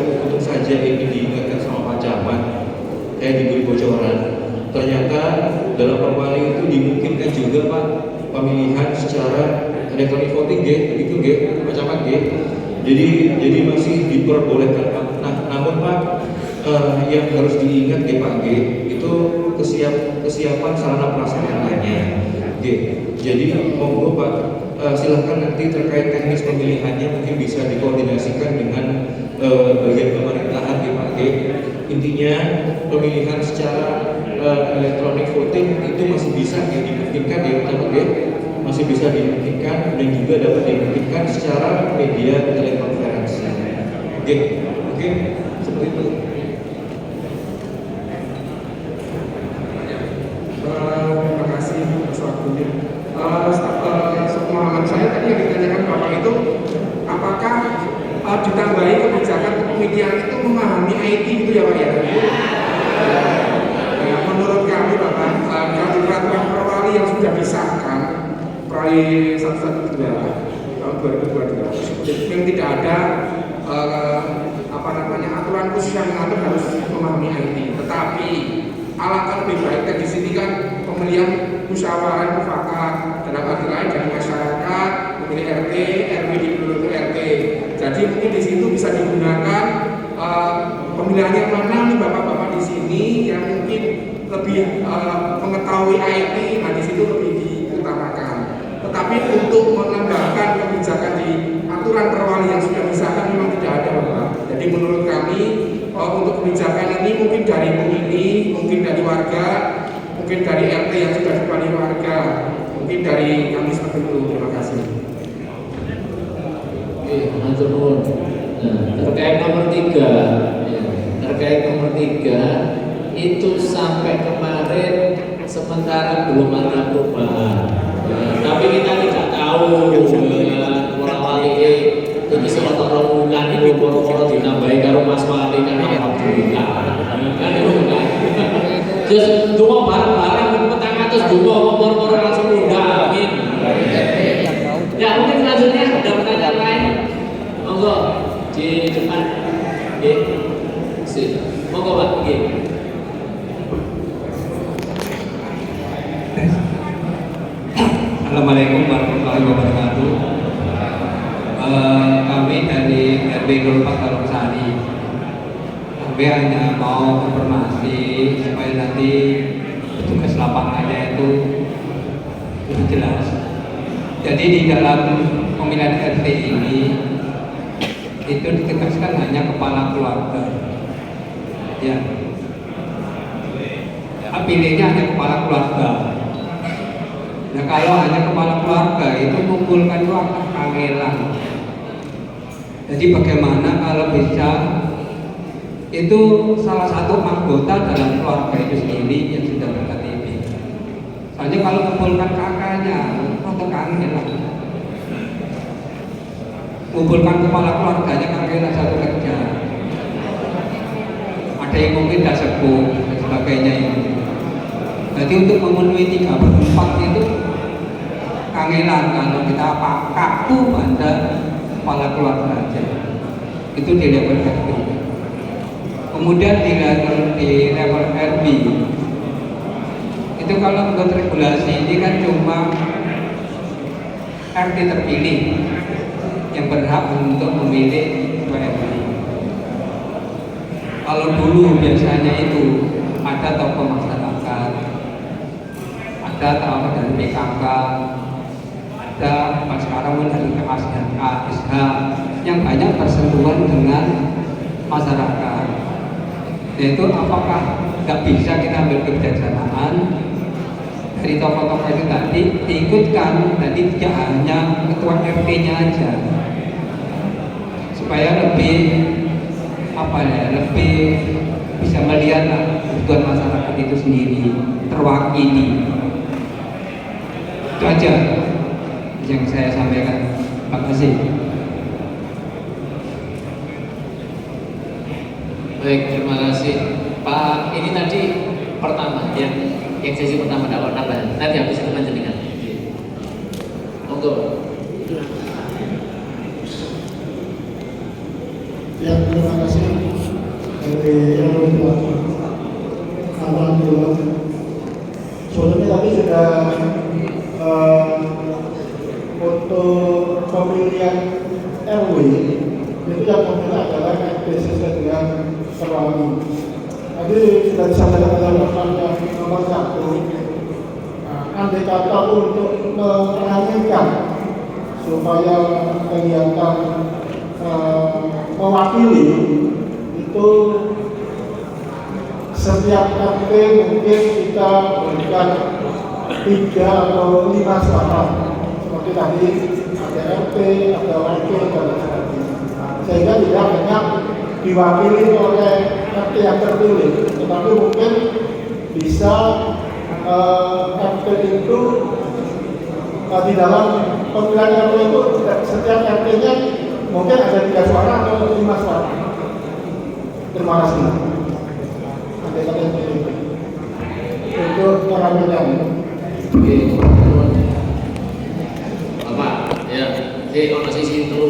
Untuk saja ini diingatkan sama Pak Camat, diberi bocoran. Ternyata dalam perwali itu dimungkinkan juga Pak pemilihan secara elektronik voting, begitu Pak Camat. Jadi masih diperbolehkan Pak. Nah, namun Pak yang harus diingat Pak itu kesiapan sarana prasarananya. Jadi monggo Pak, silahkan nanti terkait teknis pemilihannya mungkin bisa dikoordinasikan dengan bagian pemerintahan Pak. Intinya pemilihan secara elektronik voting itu masih bisa dimungkinkan Pak, masih bisa dimungkinkan dan juga dapat dimungkinkan secara media telekonferensi. Mungkin seperti itu. Terima kasih atas waktunya. Sepemahaman saya tadi yang ditanyakan Bapak itu, apakah ditambahi kebijakan pemilihan itu memahami IT itu ya Pak ya? Menurut kami Bapak, kalau di peraturan perwali yang sudah disahkan Perwali 112 tahun 2022 yang tidak ada aturan khusus yang mengatur harus memahami IT. Tetapi alangkah lebih baiknya di sini kan pemilihan musyawarah mufakat dalam arti lain dari masyarakat, memilih RT, RW dipilih RT. Jadi mungkin di situ bisa digunakan pemilihan yang mana nih bapak-bapak di sini yang mungkin lebih mengetahui IT, nah di situ lebih diutamakan. Tetapi untuk menambahkan kebijakan di aturan perwali yang sudah disahkan memang tidak ada Bapak. Jadi menurut kami untuk kebijakan ini mungkin dari pemilih, mungkin dari warga, mungkin dari RT yang sudah dipilih warga, mungkin dari kami seperti itu. Terima kasih. Oke, matur nuwun. Nah, terkait nomor 3 itu sampai kemarin sementara belum ada perubahan. Tapi kita tidak tahu orang wali ini selama bulan ini baru dinambahi karo Mas Wali kan alhamdulillah. Kan itu kan. Terus donga bareng-bareng petang atus donga moro-moro langsung mudah. Amin. Ya, mungkin selanjutnya ada pertanyaan lain. Monggo di depan. Nggih. Monggo Pak, nggih. Assalamualaikum warahmatullahi wabarakatuh. Kami dari RW 04 Tarungsari. Kami kami hanya mau informasi supaya nanti petugas lapangannya itu lebih jelas. Jadi di dalam pemilihan RT ini itu ditegaskan hanya kepala keluarga. Ya, pilihnya hanya kepala keluarga. Nah kalau hanya kepala keluarga itu mengumpulkan itu akan kangelan. Jadi bagaimana kalau bisa itu salah satu anggota dalam keluarga itu sendiri yang sudah berKTP. Soalnya kalau mengumpulkan kakaknya atau kangelan, mengumpulkan kepala keluarganya kangelan satu kerja. Ada yang mungkin tidak sepuh dan sebagainya ini. Jadi untuk memenuhi 3/4 itu kangenan kalau kita kaku pada kepala keluarga aja. Itu di level RT. Kemudian di level RB itu kalau menurut regulasi ini kan cuma RT terpilih yang berhak untuk memilih ketua RT. Kalau dulu biasanya itu ada tokoh masyarakat, ada tokoh dari PKK, ada sekarang dari ASH yang banyak bersentuhan dengan masyarakat. Yaitu apakah nggak bisa kita ambil kebijaksanaan dari tokoh-tokoh itu tadi diikutkan, tadi tidak hanya ketua RT-nya aja, supaya lebih lebih bisa melihat kebutuhan masyarakat itu sendiri terwakili. Itu aja yang saya sampaikan. Terima kasih. Baik, terima kasih Pak. Ini tadi pertama yang sesi pertama dakwah nambah. Nanti habis itu lanjutkan. Monggo. Ya, terima kasih dari Alhamdulillah. Sebelumnya tadi sudah untuk pemilihan RW itu yang memilih adalah RT sesuai dengan Perwali. Tadi sudah disampaikan oleh Bapak yang nomor 1. Andai kata untuk mengamankan supaya kelihatan mewakili itu setiap RT mungkin kita berikan 3 atau 5 suara seperti tadi ada RT, ada wakil dan sebagainya, sehingga tidak hanya diwakili oleh RT yang terpilih, tetapi mungkin bisa RT itu di dalam pemilihan RW itu setiap RT-nya mungkin ada 3 suara atau 5 suara. Terima kasih. Ada kata untuk pemilihan. Oke. Bapak, ya, ono sisi itu.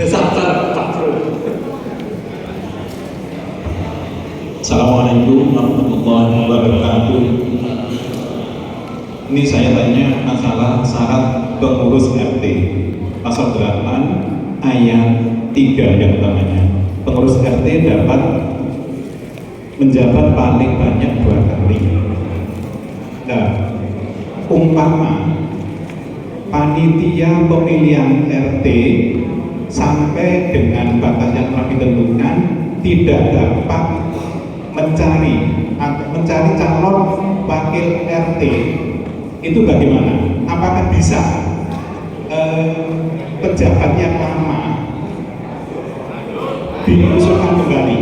Sabar, Pak Bro. Assalamualaikum warahmatullahi wabarakatuh. Ini saya tanya masalah syarat pengurus RT. Pasal 8 ayat 3 yang utamanya. Pengurus RT dapat menjabat paling banyak 2 kali. Nah, umpama panitia pemilihan RT sampai dengan batas yang telah ditentukan tidak dapat mencari calon wakil RT, itu bagaimana? Apakah bisa pejabat yang lama diusulkan kembali?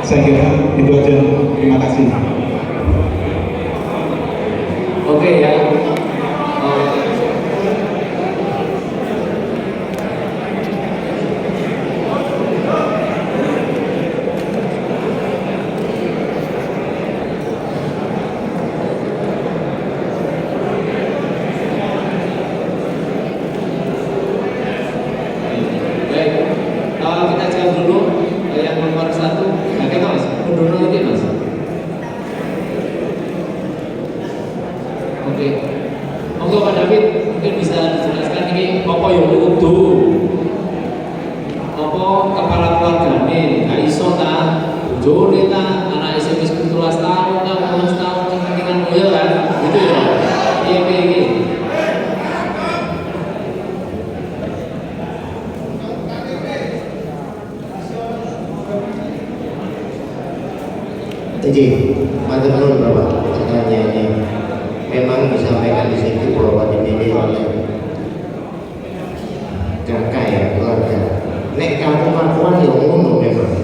Saya kira itu aja. Terima kasih. Oke ya. Kita jawab dulu yang nomor 1. Bagaimana Mas? Mundur lagi Mas. Oh, kita anak SMP 17 tahun, 16 tahun, kepentingan boyo kan, gitu ya. Iya, iya. Jadi, teman-teman Bapak, pertanyaannya memang disampaikan di sini bahwa dipilih oleh kakak ya, keluarga. Nek kamu-kamuan yang umum memang,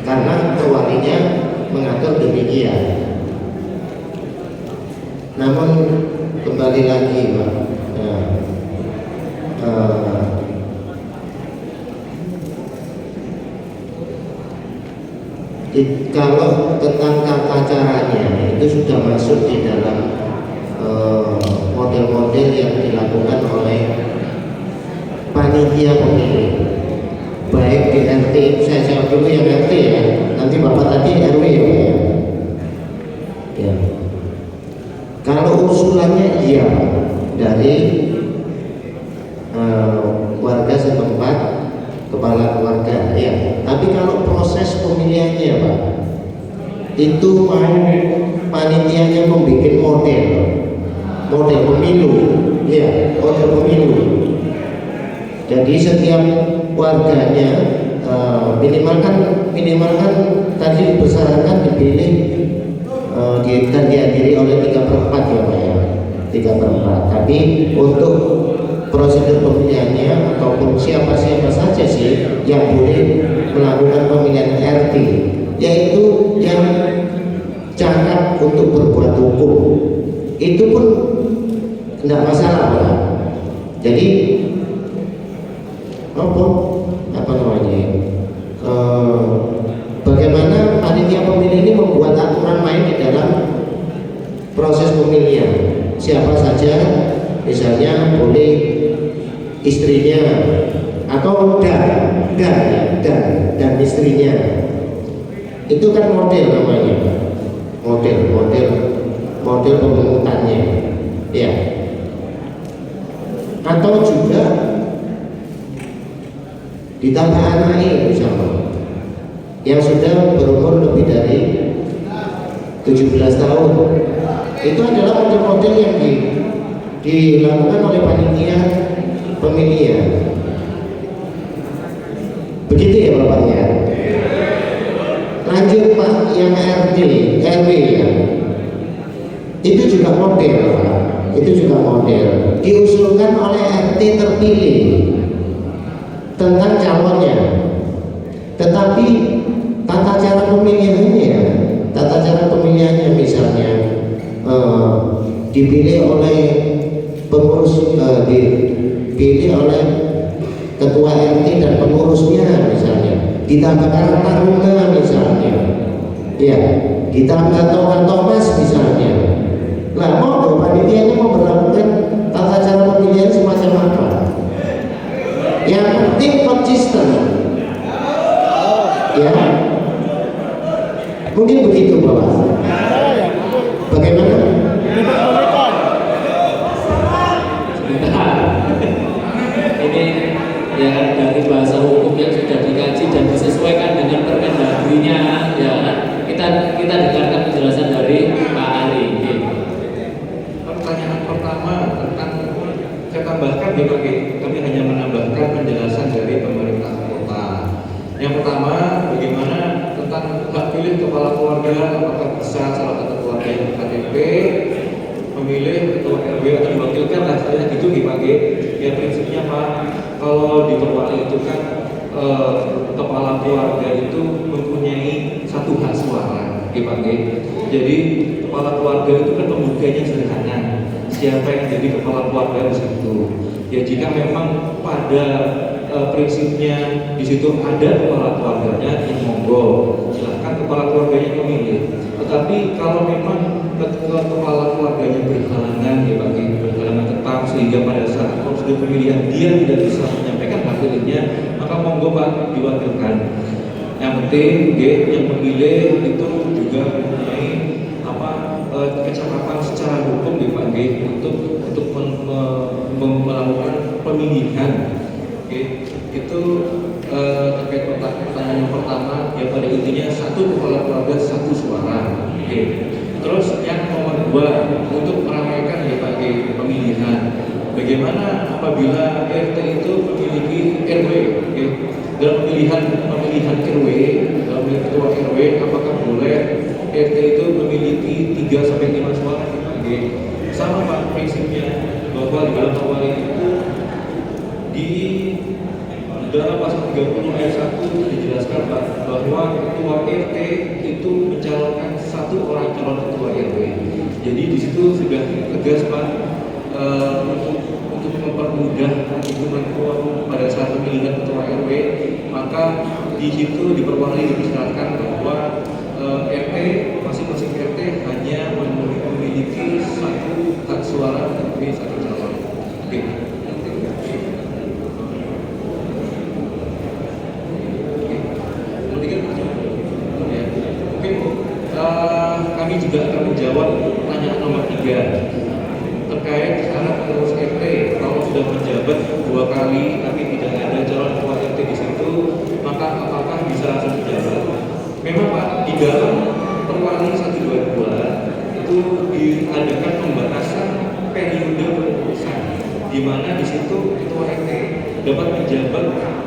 karena kewalinya mengatur demikian. Namun kembali lagi Pak, kalau tentang tata caranya itu sudah masuk di dalam model-model yang dilakukan oleh panitia pemilih, baik di RT. Saya jawab dulu yang RT ya, nanti Bapak tadi RW ya Pak ya. Ya. Kalau usulannya iya dari warga setempat, kepala keluarga ya. Tapi kalau proses pemilihannya Pak, itu mau panitianya membuat model pemilu, ya model pemilu. Jadi setiap warganya minimalkan tadi dipersyaratkan dipilih dan dihadiri oleh 3/4 ya Pak ya, 3/4. Tapi untuk prosedur pemilihannya ataupun siapa saja sih yang boleh melakukan pemilihan RT, yaitu yang cakap untuk berbuat hukum, itu pun tidak masalah Pak. Jadi apa namanya? Bagaimana panitia pemilih ini membuat aturan main di dalam proses pemilihan. Siapa saja misalnya boleh istrinya atau dan istrinya. Itu kan model namanya, model pemungutannya, ya. Atau juga ditambah anaknya misalnya yang sudah berumur lebih dari 17 tahun. Itu adalah model-model yang dilakukan oleh panitia pemilihan. Begitu ya Bapak ya. Lanjut Pak, yang RT, RW ya. Itu juga model Pak. Itu juga model. Diusulkan oleh RT terpilih tentang calonnya. Tetapi tata cara pemilihannya misalnya dipilih oleh pengurus, dipilih oleh ketua RT dan pengurusnya misalnya, ditambahkan taruna misalnya, ya, ditambah Thomas misalnya. Lah mau panitianya mau berlakukan tata cara pemilihan semacam apa? Yang penting konsisten, ya. Mungkin begitu Bapak. Bagaimana? Ini ya dari bahasa hukum yang sudah dikaji dan disesuaikan dengan Permendagrinya, ya. Kita dengarkan penjelasan dari Pak Ari. Pertanyaan pertama tentang, saya tambahkan ya Pak, kami hanya menambahkan penjelasan dari pemerintah kota. Yang pertama, bagaimana tentang hak pilih kepala keluarga, apakah bisa salah satu keluarga yang KTP memilih ketua RW atau diwakilkan lah, saya gitu dipakai. Ya prinsipnya Pak, kalau di perwali itu kan kepala keluarga itu mempunyai satu hak suara dipakai. Jadi kepala keluarga itu kan pembuktiannya sederhana, siapa yang jadi kepala keluarga di situ. Ya jika memang pada prinsipnya di situ ada kepala keluarganya, yang monggo silahkan kepala keluarganya memilih. Tetapi kalau memang kepala keluarganya berhalangan, ya bagi berhalangan tetap, sehingga pada saat prosedur pemilihan dia tidak bisa menyampaikan hak pilihnya, maka monggo Pak diwakilkan. Yang penting yang memilih itu juga mempunyai kecakapan secara hukum di Pak untuk melakukan pemilihan. Itu terkait pertanyaan yang pertama, ya pada intinya satu kepala keluarga satu suara. Oke. Terus yang nomor 2 untuk meramaikan ya Pak pemilihan. Bagaimana apabila RT itu memiliki RW? Oke. Dalam pemilihan RW, dalam pemilihan ketua RW, apakah boleh RT itu memiliki 3-5 suara? Oke. Sama Pak prinsipnya bahwa di dalam awal itu di dalam pasal 30 ayat 1 itu dijelaskan Pak bahwa ketua RT itu mencalonkan 1 orang calon ketua RW. Jadi di situ sudah tegas Pak untuk mempermudah hitungan quorum pada saat pemilihan ketua RW, maka di situ diperwali dipersilakan bahwa RT masing-masing RT hanya memiliki 1 hak suara tapi 1 calon. Oke. Kami juga akan menjawab pertanyaan nomor 3 terkait syarat pengurus RT. Kalau sudah menjabat 2 kali tapi tidak ada calon ketua RT di situ, maka apakah bisa langsung menjabat? Memang Pak, di dalam Perwali 122 itu diadakan pembatasan periode pengurusan, di mana di situ ketua RT dapat menjabat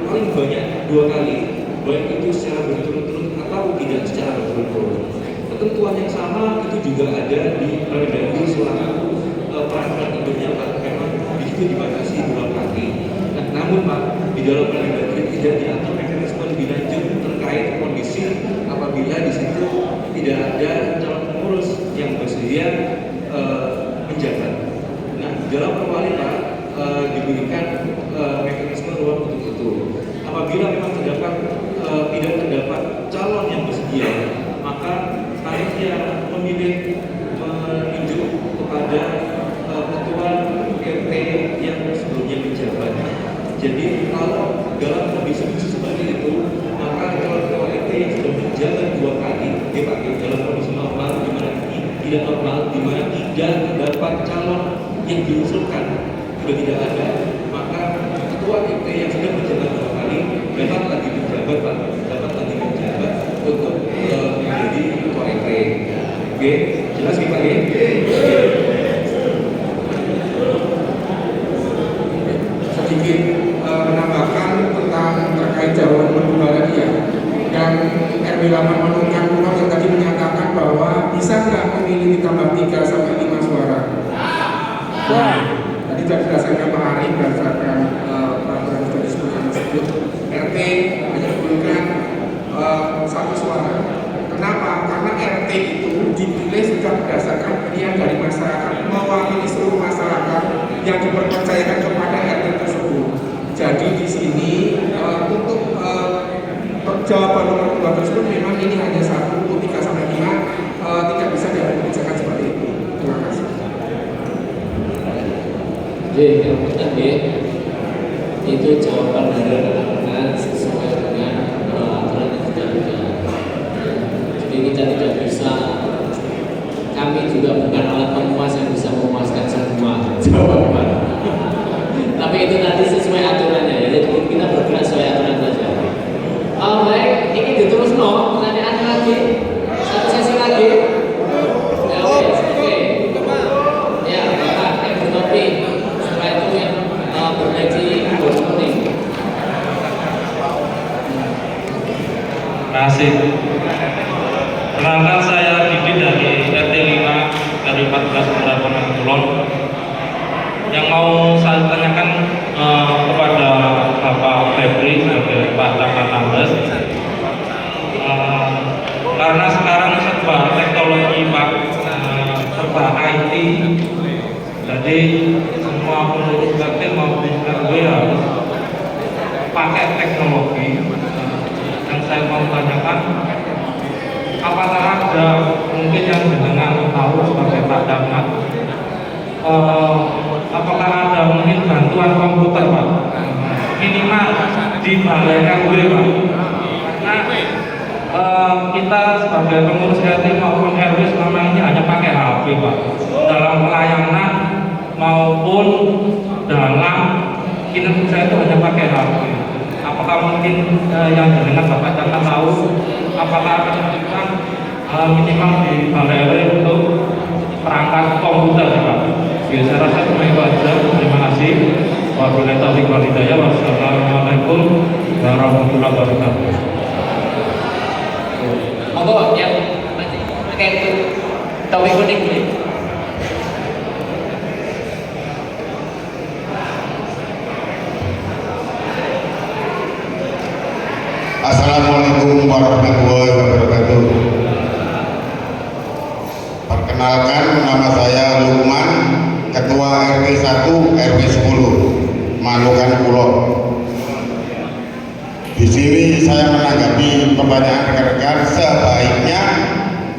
paling banyak 2 kali, baik itu secara berturut-turut atau tidak secara berturut-turut. Ketentuan yang sama itu juga ada di Permendagri selaku peraturan induknya Pak. Memang di situ dibatasi 2 kali. Namun Pak, di dalam Permendagri tidak diatur mekanisme lebih lanjut terkait kondisi apabila di situ tidak ada calon pengurus yang bersedia menjabat. Nah, di dalam Perwali Pak diberikan mekanisme ruang untuk itu. Apabila memang tidak terdapat calon yang bersedia, maka panitia memilih menunjuk kepada ketua RT yang sebelumnya menjabat. Jadi kalau dalam kondisi seperti itu, maka calon ketua RT yang sudah menjabat 2 kali dipakai dalam kondisi normal, di mana tidak normal, di mana tidak terdapat calon yang diusulkan, sudah tidak ada, maka ketua RT yang sudah menjabat 2 kali dapat lagi menjabat Pak, dapat lagi menjabat untuk menjadi ketua RT. Oke, jelas nih Pak ya? Sedikit menambahkan tentang terkait jawaban kedua tadi ya, yang RW 8 Menungkan Kulon yang tadi menyatakan bahwa bisa nggak memilih ditambah 3 sampai 5 suara. Tadi sudah berdasarkan Pak Ari, berdasarkan peraturan sudah disebutkan tersebut, RT menyebutkan 1 suara. Kenapa? Karena RT itu dipilih sudah berdasarkan pilihan dari masyarakat, mewakili seluruh masyarakat yang dipercayakan kepada RT tersebut. Jadi di sini untuk jawaban nomor 2 tersebut memang ini hanya 1, 3 sampai 5 tidak bisa dikerjakan seperti itu. Terima kasih. Jadi yang pertama itu jawaban dari rekan-rekan sesuai dengan aturan yang sudah ada. Jadi kita tidak bisa, kami juga bukan alat pemuas yang bisa memuaskan semua jawaban. Tapi itu nanti sesuai aturannya ya. Jadi kita bergerak sesuai aturan saja. Baik, ini diterus no. Pertanyaannya lagi, 1 sesi lagi. Ya, oke. Ya, Bapak yang bertopi. Setelah itu yang bergaji 2 menit. Terima kasih. Perkenalkan saya Didi dari RT 5 dari 14 Pendapat Kulon. Yang mau saya tanyakan kepada Bapak Febri sebagai Pak Camat karena sekarang serba teknologi Pak, serba IT, jadi semua pengurus RT maupun RW harus pakai teknologi. Yang saya mau tanyakan, apakah ada mungkin yang dengan tahu sebagai Pak Camat, apakah ada mungkin bantuan komputer Pak, minimal di balai RW Pak? Nah, kita sebagai pengurus RT maupun RW selama ini hanya pakai HP Pak, dalam pelayanan maupun dalam kinerja itu hanya pakai HP. Apakah apakah mungkin yang dengan Bapak Camat tahu apakah akan diberikan minimal di Balai RW untuk perangkat komputer Pak? Ya, saya rasa cuma itu aja. Terima kasih. Wabillahi taufiq wal hidayah. Wassalamualaikum warahmatullahi wabarakatuh. Monggo yang pakai itu topi kuning ini. Assalamualaikum warahmatullahi wabarakatuh. Perkenalkan, nama saya Lukman, Ketua RT 1 RW 10 Manukan Kulon. Di sini saya menanggapi pertanyaan rekan-rekan, sebaiknya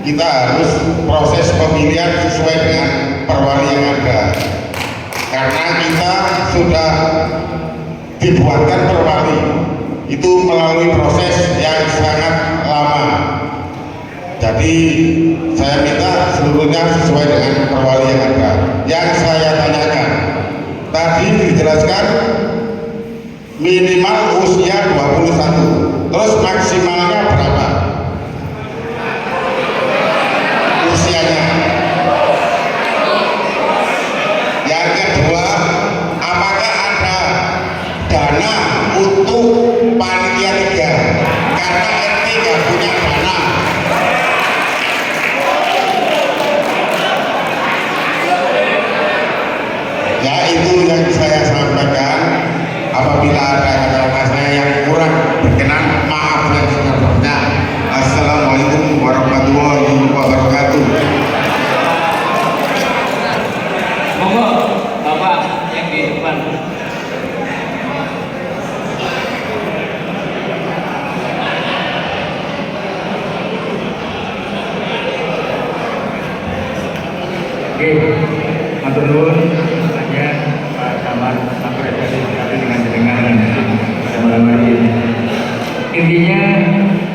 kita harus proses pemilihan sesuai dengan perwali yang ada, karena kita sudah dibuatkan perwali itu melalui proses yang sangat lama. Jadi saya minta seluruhnya sesuai dengan perwali yang ada. Yang saya tanyakan tadi dijelaskan minimal usia 21, terus maksimalnya berapa usianya? Yang kedua, apakah ada dana untuk panitia 3? Karena RT nggak punya dana. Ya, itu yang saya sampaikan. Apabila ada kata-kata saya yang kurang berkenan, maaf yang sebesar-besarnya. Assalamualaikum warahmatullahi wabarakatuh. Monggo Bapak yang di depan. Oke, matur nuwun. Saya Pak Camat apresiasi sekali dengan jenengan pada malam hari ini. Intinya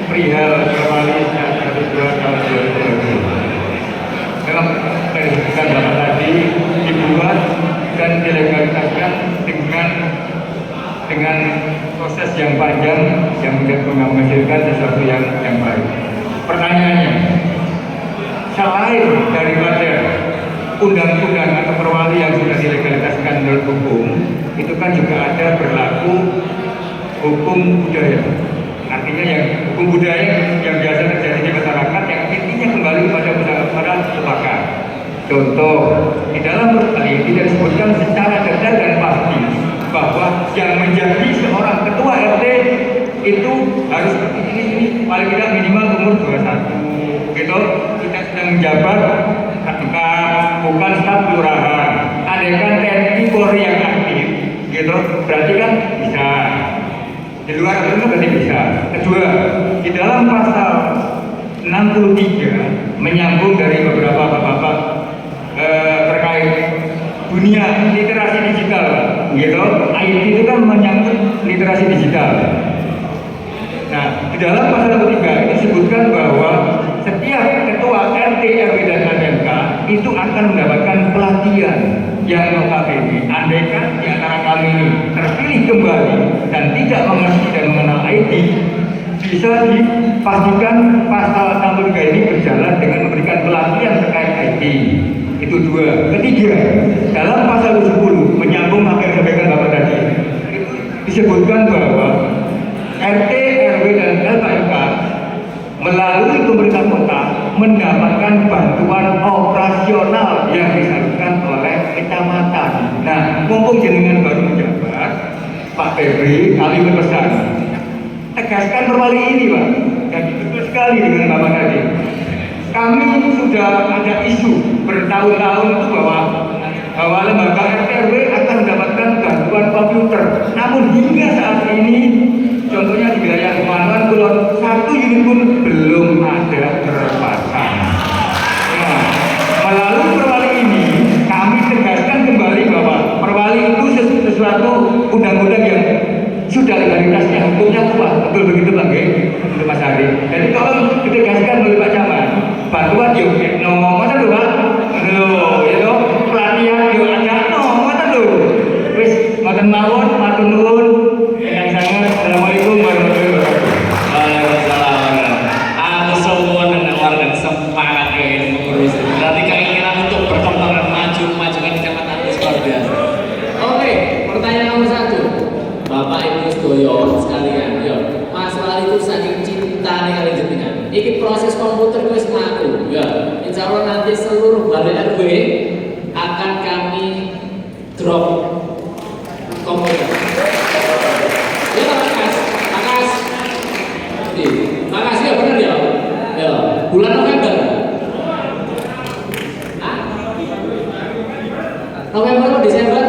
perihal perwali 102 tahun 2020. Dalam pendidikan Bapak tadi dibuat dan dilegalisasikan dengan proses yang panjang yang menghasilkan sesuatu yang baik. Pertanyaannya, selain daripada undang-undang atau perwali yang sudah dilegalisasikan menurut hukum, itu kan juga ada berlaku hukum budaya. Artinya yang hukum budaya yang biasa terjadi di masyarakat yang intinya kembali pada lembaga. Contoh, di dalam perwali tidak disebutkan secara detail dan pasti bahwa yang menjadi seorang ketua RT itu harus seperti ini paling tidak minimal umur 21 gitu. Kita sedang menjabat bukan staf kelurahan, andaikan TNI Polri yang aktif gitu, berarti kan bisa. Di luar itu berarti bisa. Kedua, di dalam pasal 63 menyambung dari beberapa bapak-bapak terkait dunia literasi digital gitu. IT itu kan menyangkut literasi digital. Nah, di dalam pasal 63 disebutkan bahwa setiap ketua RT, RW dan LMK itu akan mendapatkan pelatihan yang notabene andaikan di antara kami ini terpilih kembali dan tidak mengerti dan mengenal IT, bisa dipastikan pasal 63 ini berjalan dengan memberikan pelatihan terkait IT. Itu dua. Ketiga, dalam pasal 10 menyambung apa yang disampaikan Bapak tadi, itu disebutkan bahwa RT, RW dan LMK melalui pemerintah kota mendapatkan bantuan operasional yang disalurkan oleh kecamatan. Nah, mumpung jenengan baru menjabat, Pak Febri kami berpesan, tegaskan perwali ini Pak, dan betul sekali dengan Bapak tadi. Kami sudah ada isu bertahun-tahun itu bahwa lembaga RT RW akan mendapatkan bantuan komputer. Namun hingga saat ini, contohnya di wilayah Manukan Kulon, 1 unit pun belum ada terpasang. Nah, melalui perwali ini kami tegaskan kembali bahwa perwali itu sesuatu undang-undang yang sudah legalitasnya, hukumnya kuat. Betul begitu Bang untuk Mas Ari. Jadi tolong ditegaskan oleh Pak Camat, bantuan yuk, mana dulu Pak? Itu pelatihan yuk ada, mana dulu? Wis, matur nuwun, matur nuwun. Yang sangat, assalamualaikum. proses komputer wis mlaku. Ya, insya Allah nanti seluruh balai RW akan kami drop komputer. Ya, makasih ya, benar ya. Ya, bulan November. Hah? November atau Desember?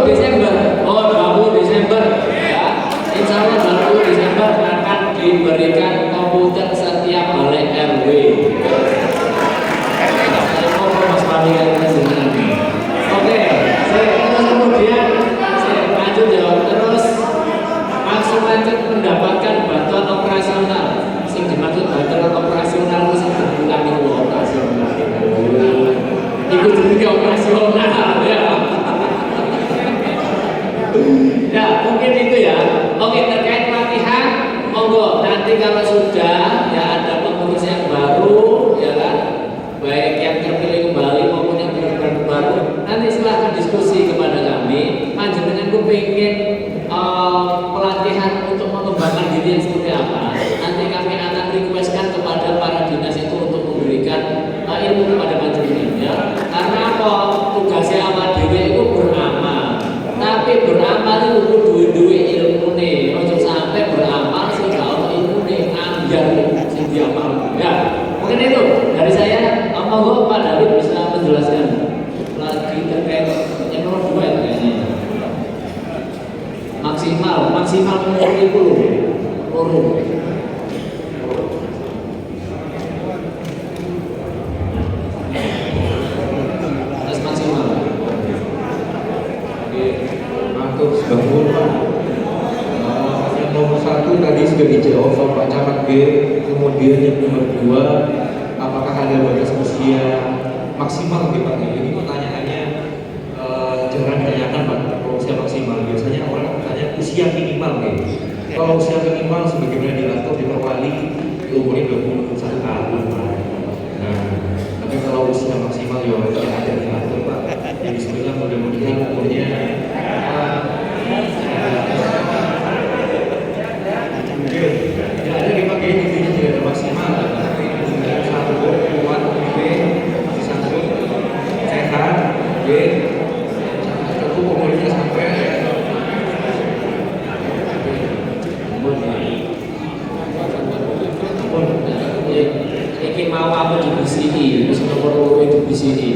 Desember. Oh, 20 Desember. Ya, insya Allah 20 Desember akan diberikan komputer setiap balai RW. Oke, terus kemudian saya lanjut ya. Terus langsung lanjut mendapatkan bantuan operasional. Sing dimaksud bantuan operasional itu sing bukan itu operasional. Itu juga operasional ya. Ya, mungkin itu ya. Oke, terkait pelatihan, monggo nanti kalau sudah ya ada pengurus yang baru, ya kan, baik yang terpilih kembali maupun yang benar-benar baru, nanti silahkan diskusi kepada kami. Panjenengan pengen pelatihan untuk mengembangkan diri yang seperti apa? Nanti kami akan requestkan kepada para dinas itu untuk memberikan ilmu kepada panjenengan ya. Karena apa? Tugasnya awal dewe itu beramal. Tapi beramal itu duwe ilmu nih, ojo sampai beramal sih kalau ilmu nih ambil sih diamal. Ya, mungkin itu dari saya. Monggo Pak David bisa menjelaskan lagi terkait yang nomor 2 ya kayaknya. Maksimal umur itu loro. Tes maksimal. Matur bangun Pak. Yang nomor 1 tadi sudah dijawab sama Pak Camat B. Kemudian yang nomor 2, apakah ada batas usia maksimal gitu Pak? Jadi pertanyaannya jangan ditanyakan Pak kalau usia maksimal. Biasanya orang bertanya usia minimal gitu. Kalau usia minimal sebagaimana diatur di Perwali umurnya 21 tahun Pak. Nah, tapi kalau usia maksimal ya tidak ada diatur Pak. Jadi bismillah mudah-mudahan umurnya tidak ada dipakai intinya tidak ada maksimal. Satu kuat, disambung sehat, satu umurnya sampai ini mau aku di sini, terus nomor itu di sini.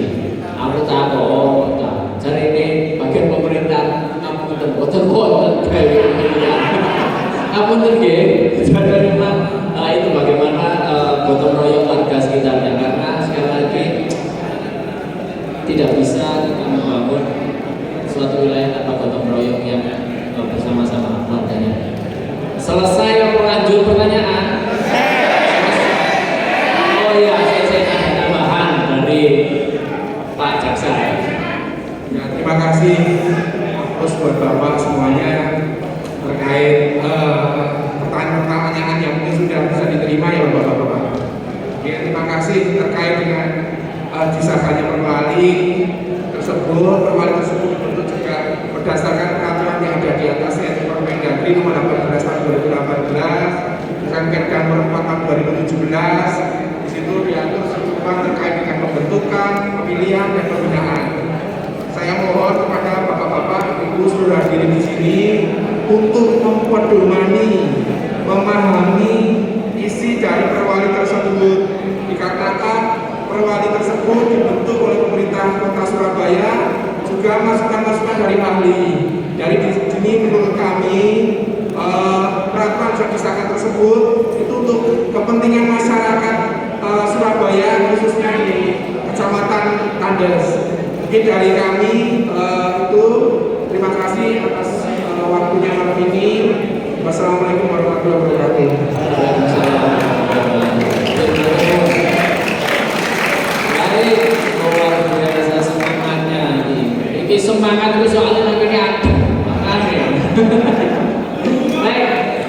Aku takut, cari ini bagian pemerintah, aku boten Kamu nggih, jadi memang itu bagaimana gotong royong warga sekitarnya, karena sekali lagi tidak bisa kita membangun suatu wilayah tanpa gotong royong yang bersama-sama warganya. Selesai lanjut pertanyaan. Oh iya, saya ada tambahan dari Pak Jaksa. Ya, terima kasih terus buat Bapak semuanya terkait pertanyaan-pertanyaan yang mungkin sudah bisa diterima ya Bapak-Bapak. Ya, terima kasih terkait dengan disahkannya Perwali tersebut. Perwali tersebut dibentuk juga berdasarkan peraturan yang ada di atas, yaitu Permendagri nomor 18 tahun 2018 dengan Perda nomor 4 tahun 2017. Di situ diatur sejumlah terkait dengan pembentukan, pemilihan dan pembinaan. Saya mohon kepada Bapak-bapak, Ibu seluruh hadirin di sini untuk mempedomani, memahami isi dari Perwali tersebut. Dikatakan Perwali tersebut dibentuk oleh pemerintah Kota Surabaya, juga masukan-masukan dari ahli. Dari di sini menurut kami peraturan disahkan tersebut itu untuk kepentingan masyarakat Surabaya, khususnya di Kecamatan Tandes. Mungkin dari kami itu terima kasih atas waktunya malam ini. Wassalamualaikum warahmatullahi wabarakatuh. Baik, luar biasa semangatnya ini semangat itu soalnya namanya adem, makanya. Baik,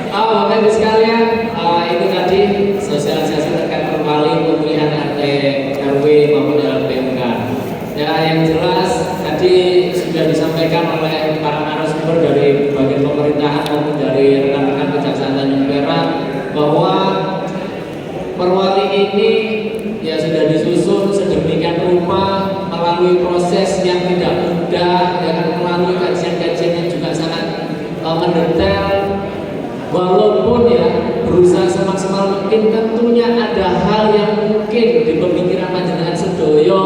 Bapak Ibu sekalian, itu tadi sosialisasi terkait Perwali, pemilihan RT, RW maupun LPMK. Ya, yang jelas tadi sudah disampaikan oleh para narasumber dari bagian mendetail, walaupun ya berusaha semaksimal mungkin, tentunya ada hal yang mungkin di pemikiran panjenengan sedoyo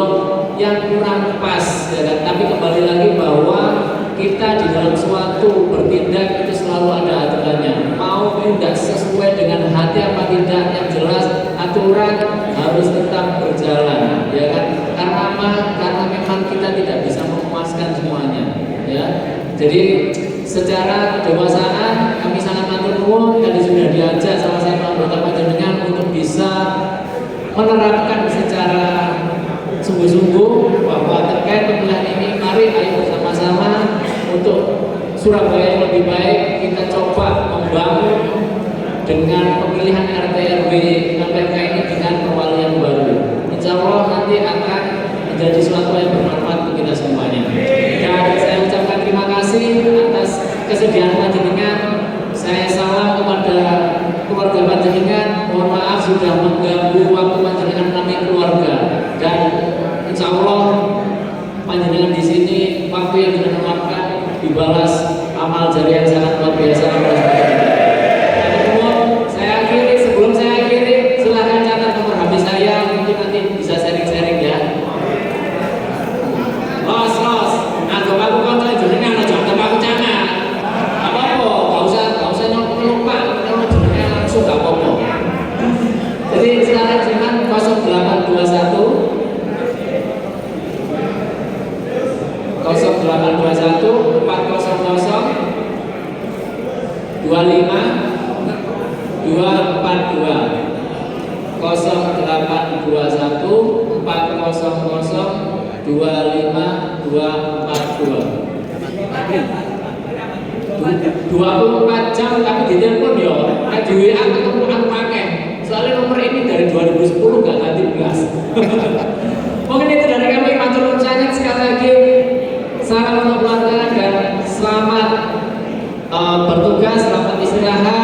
yang kurang pas, ya kan? Tapi kembali lagi bahwa kita di dalam suatu bertindak itu selalu ada aturannya. Mau tidak sesuai dengan hati apa tidak, yang jelas aturan harus tetap berjalan, ya kan? Karena apa? Karena memang kita tidak bisa memuaskan semuanya, ya. Jadi secara kedewasaan kami sangat matur nuwun, tadi sudah diajak salah satu anggota panjenengan untuk bisa menerapkan secara sungguh-sungguh bahwa terkait pemilihan ini, mari ayo bersama-sama untuk Surabaya yang lebih baik. Kita coba membangun dengan pemilihan RT RW KPK ini dengan perwalian baru. Insya Allah nanti akan menjadi suatu yang bermanfaat untuk kita semuanya. Dan saya ucapkan terima kasih atas kesediaan panjenengan. Saya salam kepada keluarga panjenengan. Mohon maaf sudah mengganggu waktu panjenengan namanya keluarga. Dan insya Allah panjenengan di sini waktu yang sudah memaafkan dibalas amal jariah yang sangat luar biasa. Saya akhiri, sebelum saya akhiri silahkan catat nomor HP saya, mungkin nanti bisa sharing-sharing ya. Los, anggap aku kontra jenengan, anggap aku cangat. Apa-apa, gak usah lupa, kalau jenengan langsung gak apa-apa. Jadi silahkan jangan 0821 400 25 242 0821 400 25 242. 24 jam tapi di telepon ya, di WA ketemu aku pakai. Soalnya nomor ini dari 2010 gak ganti belas. Mungkin itu dari kami, matur nuwun sangat sekali lagi. Salam untuk keluarga dan selamat bertugas, selamat istirahat.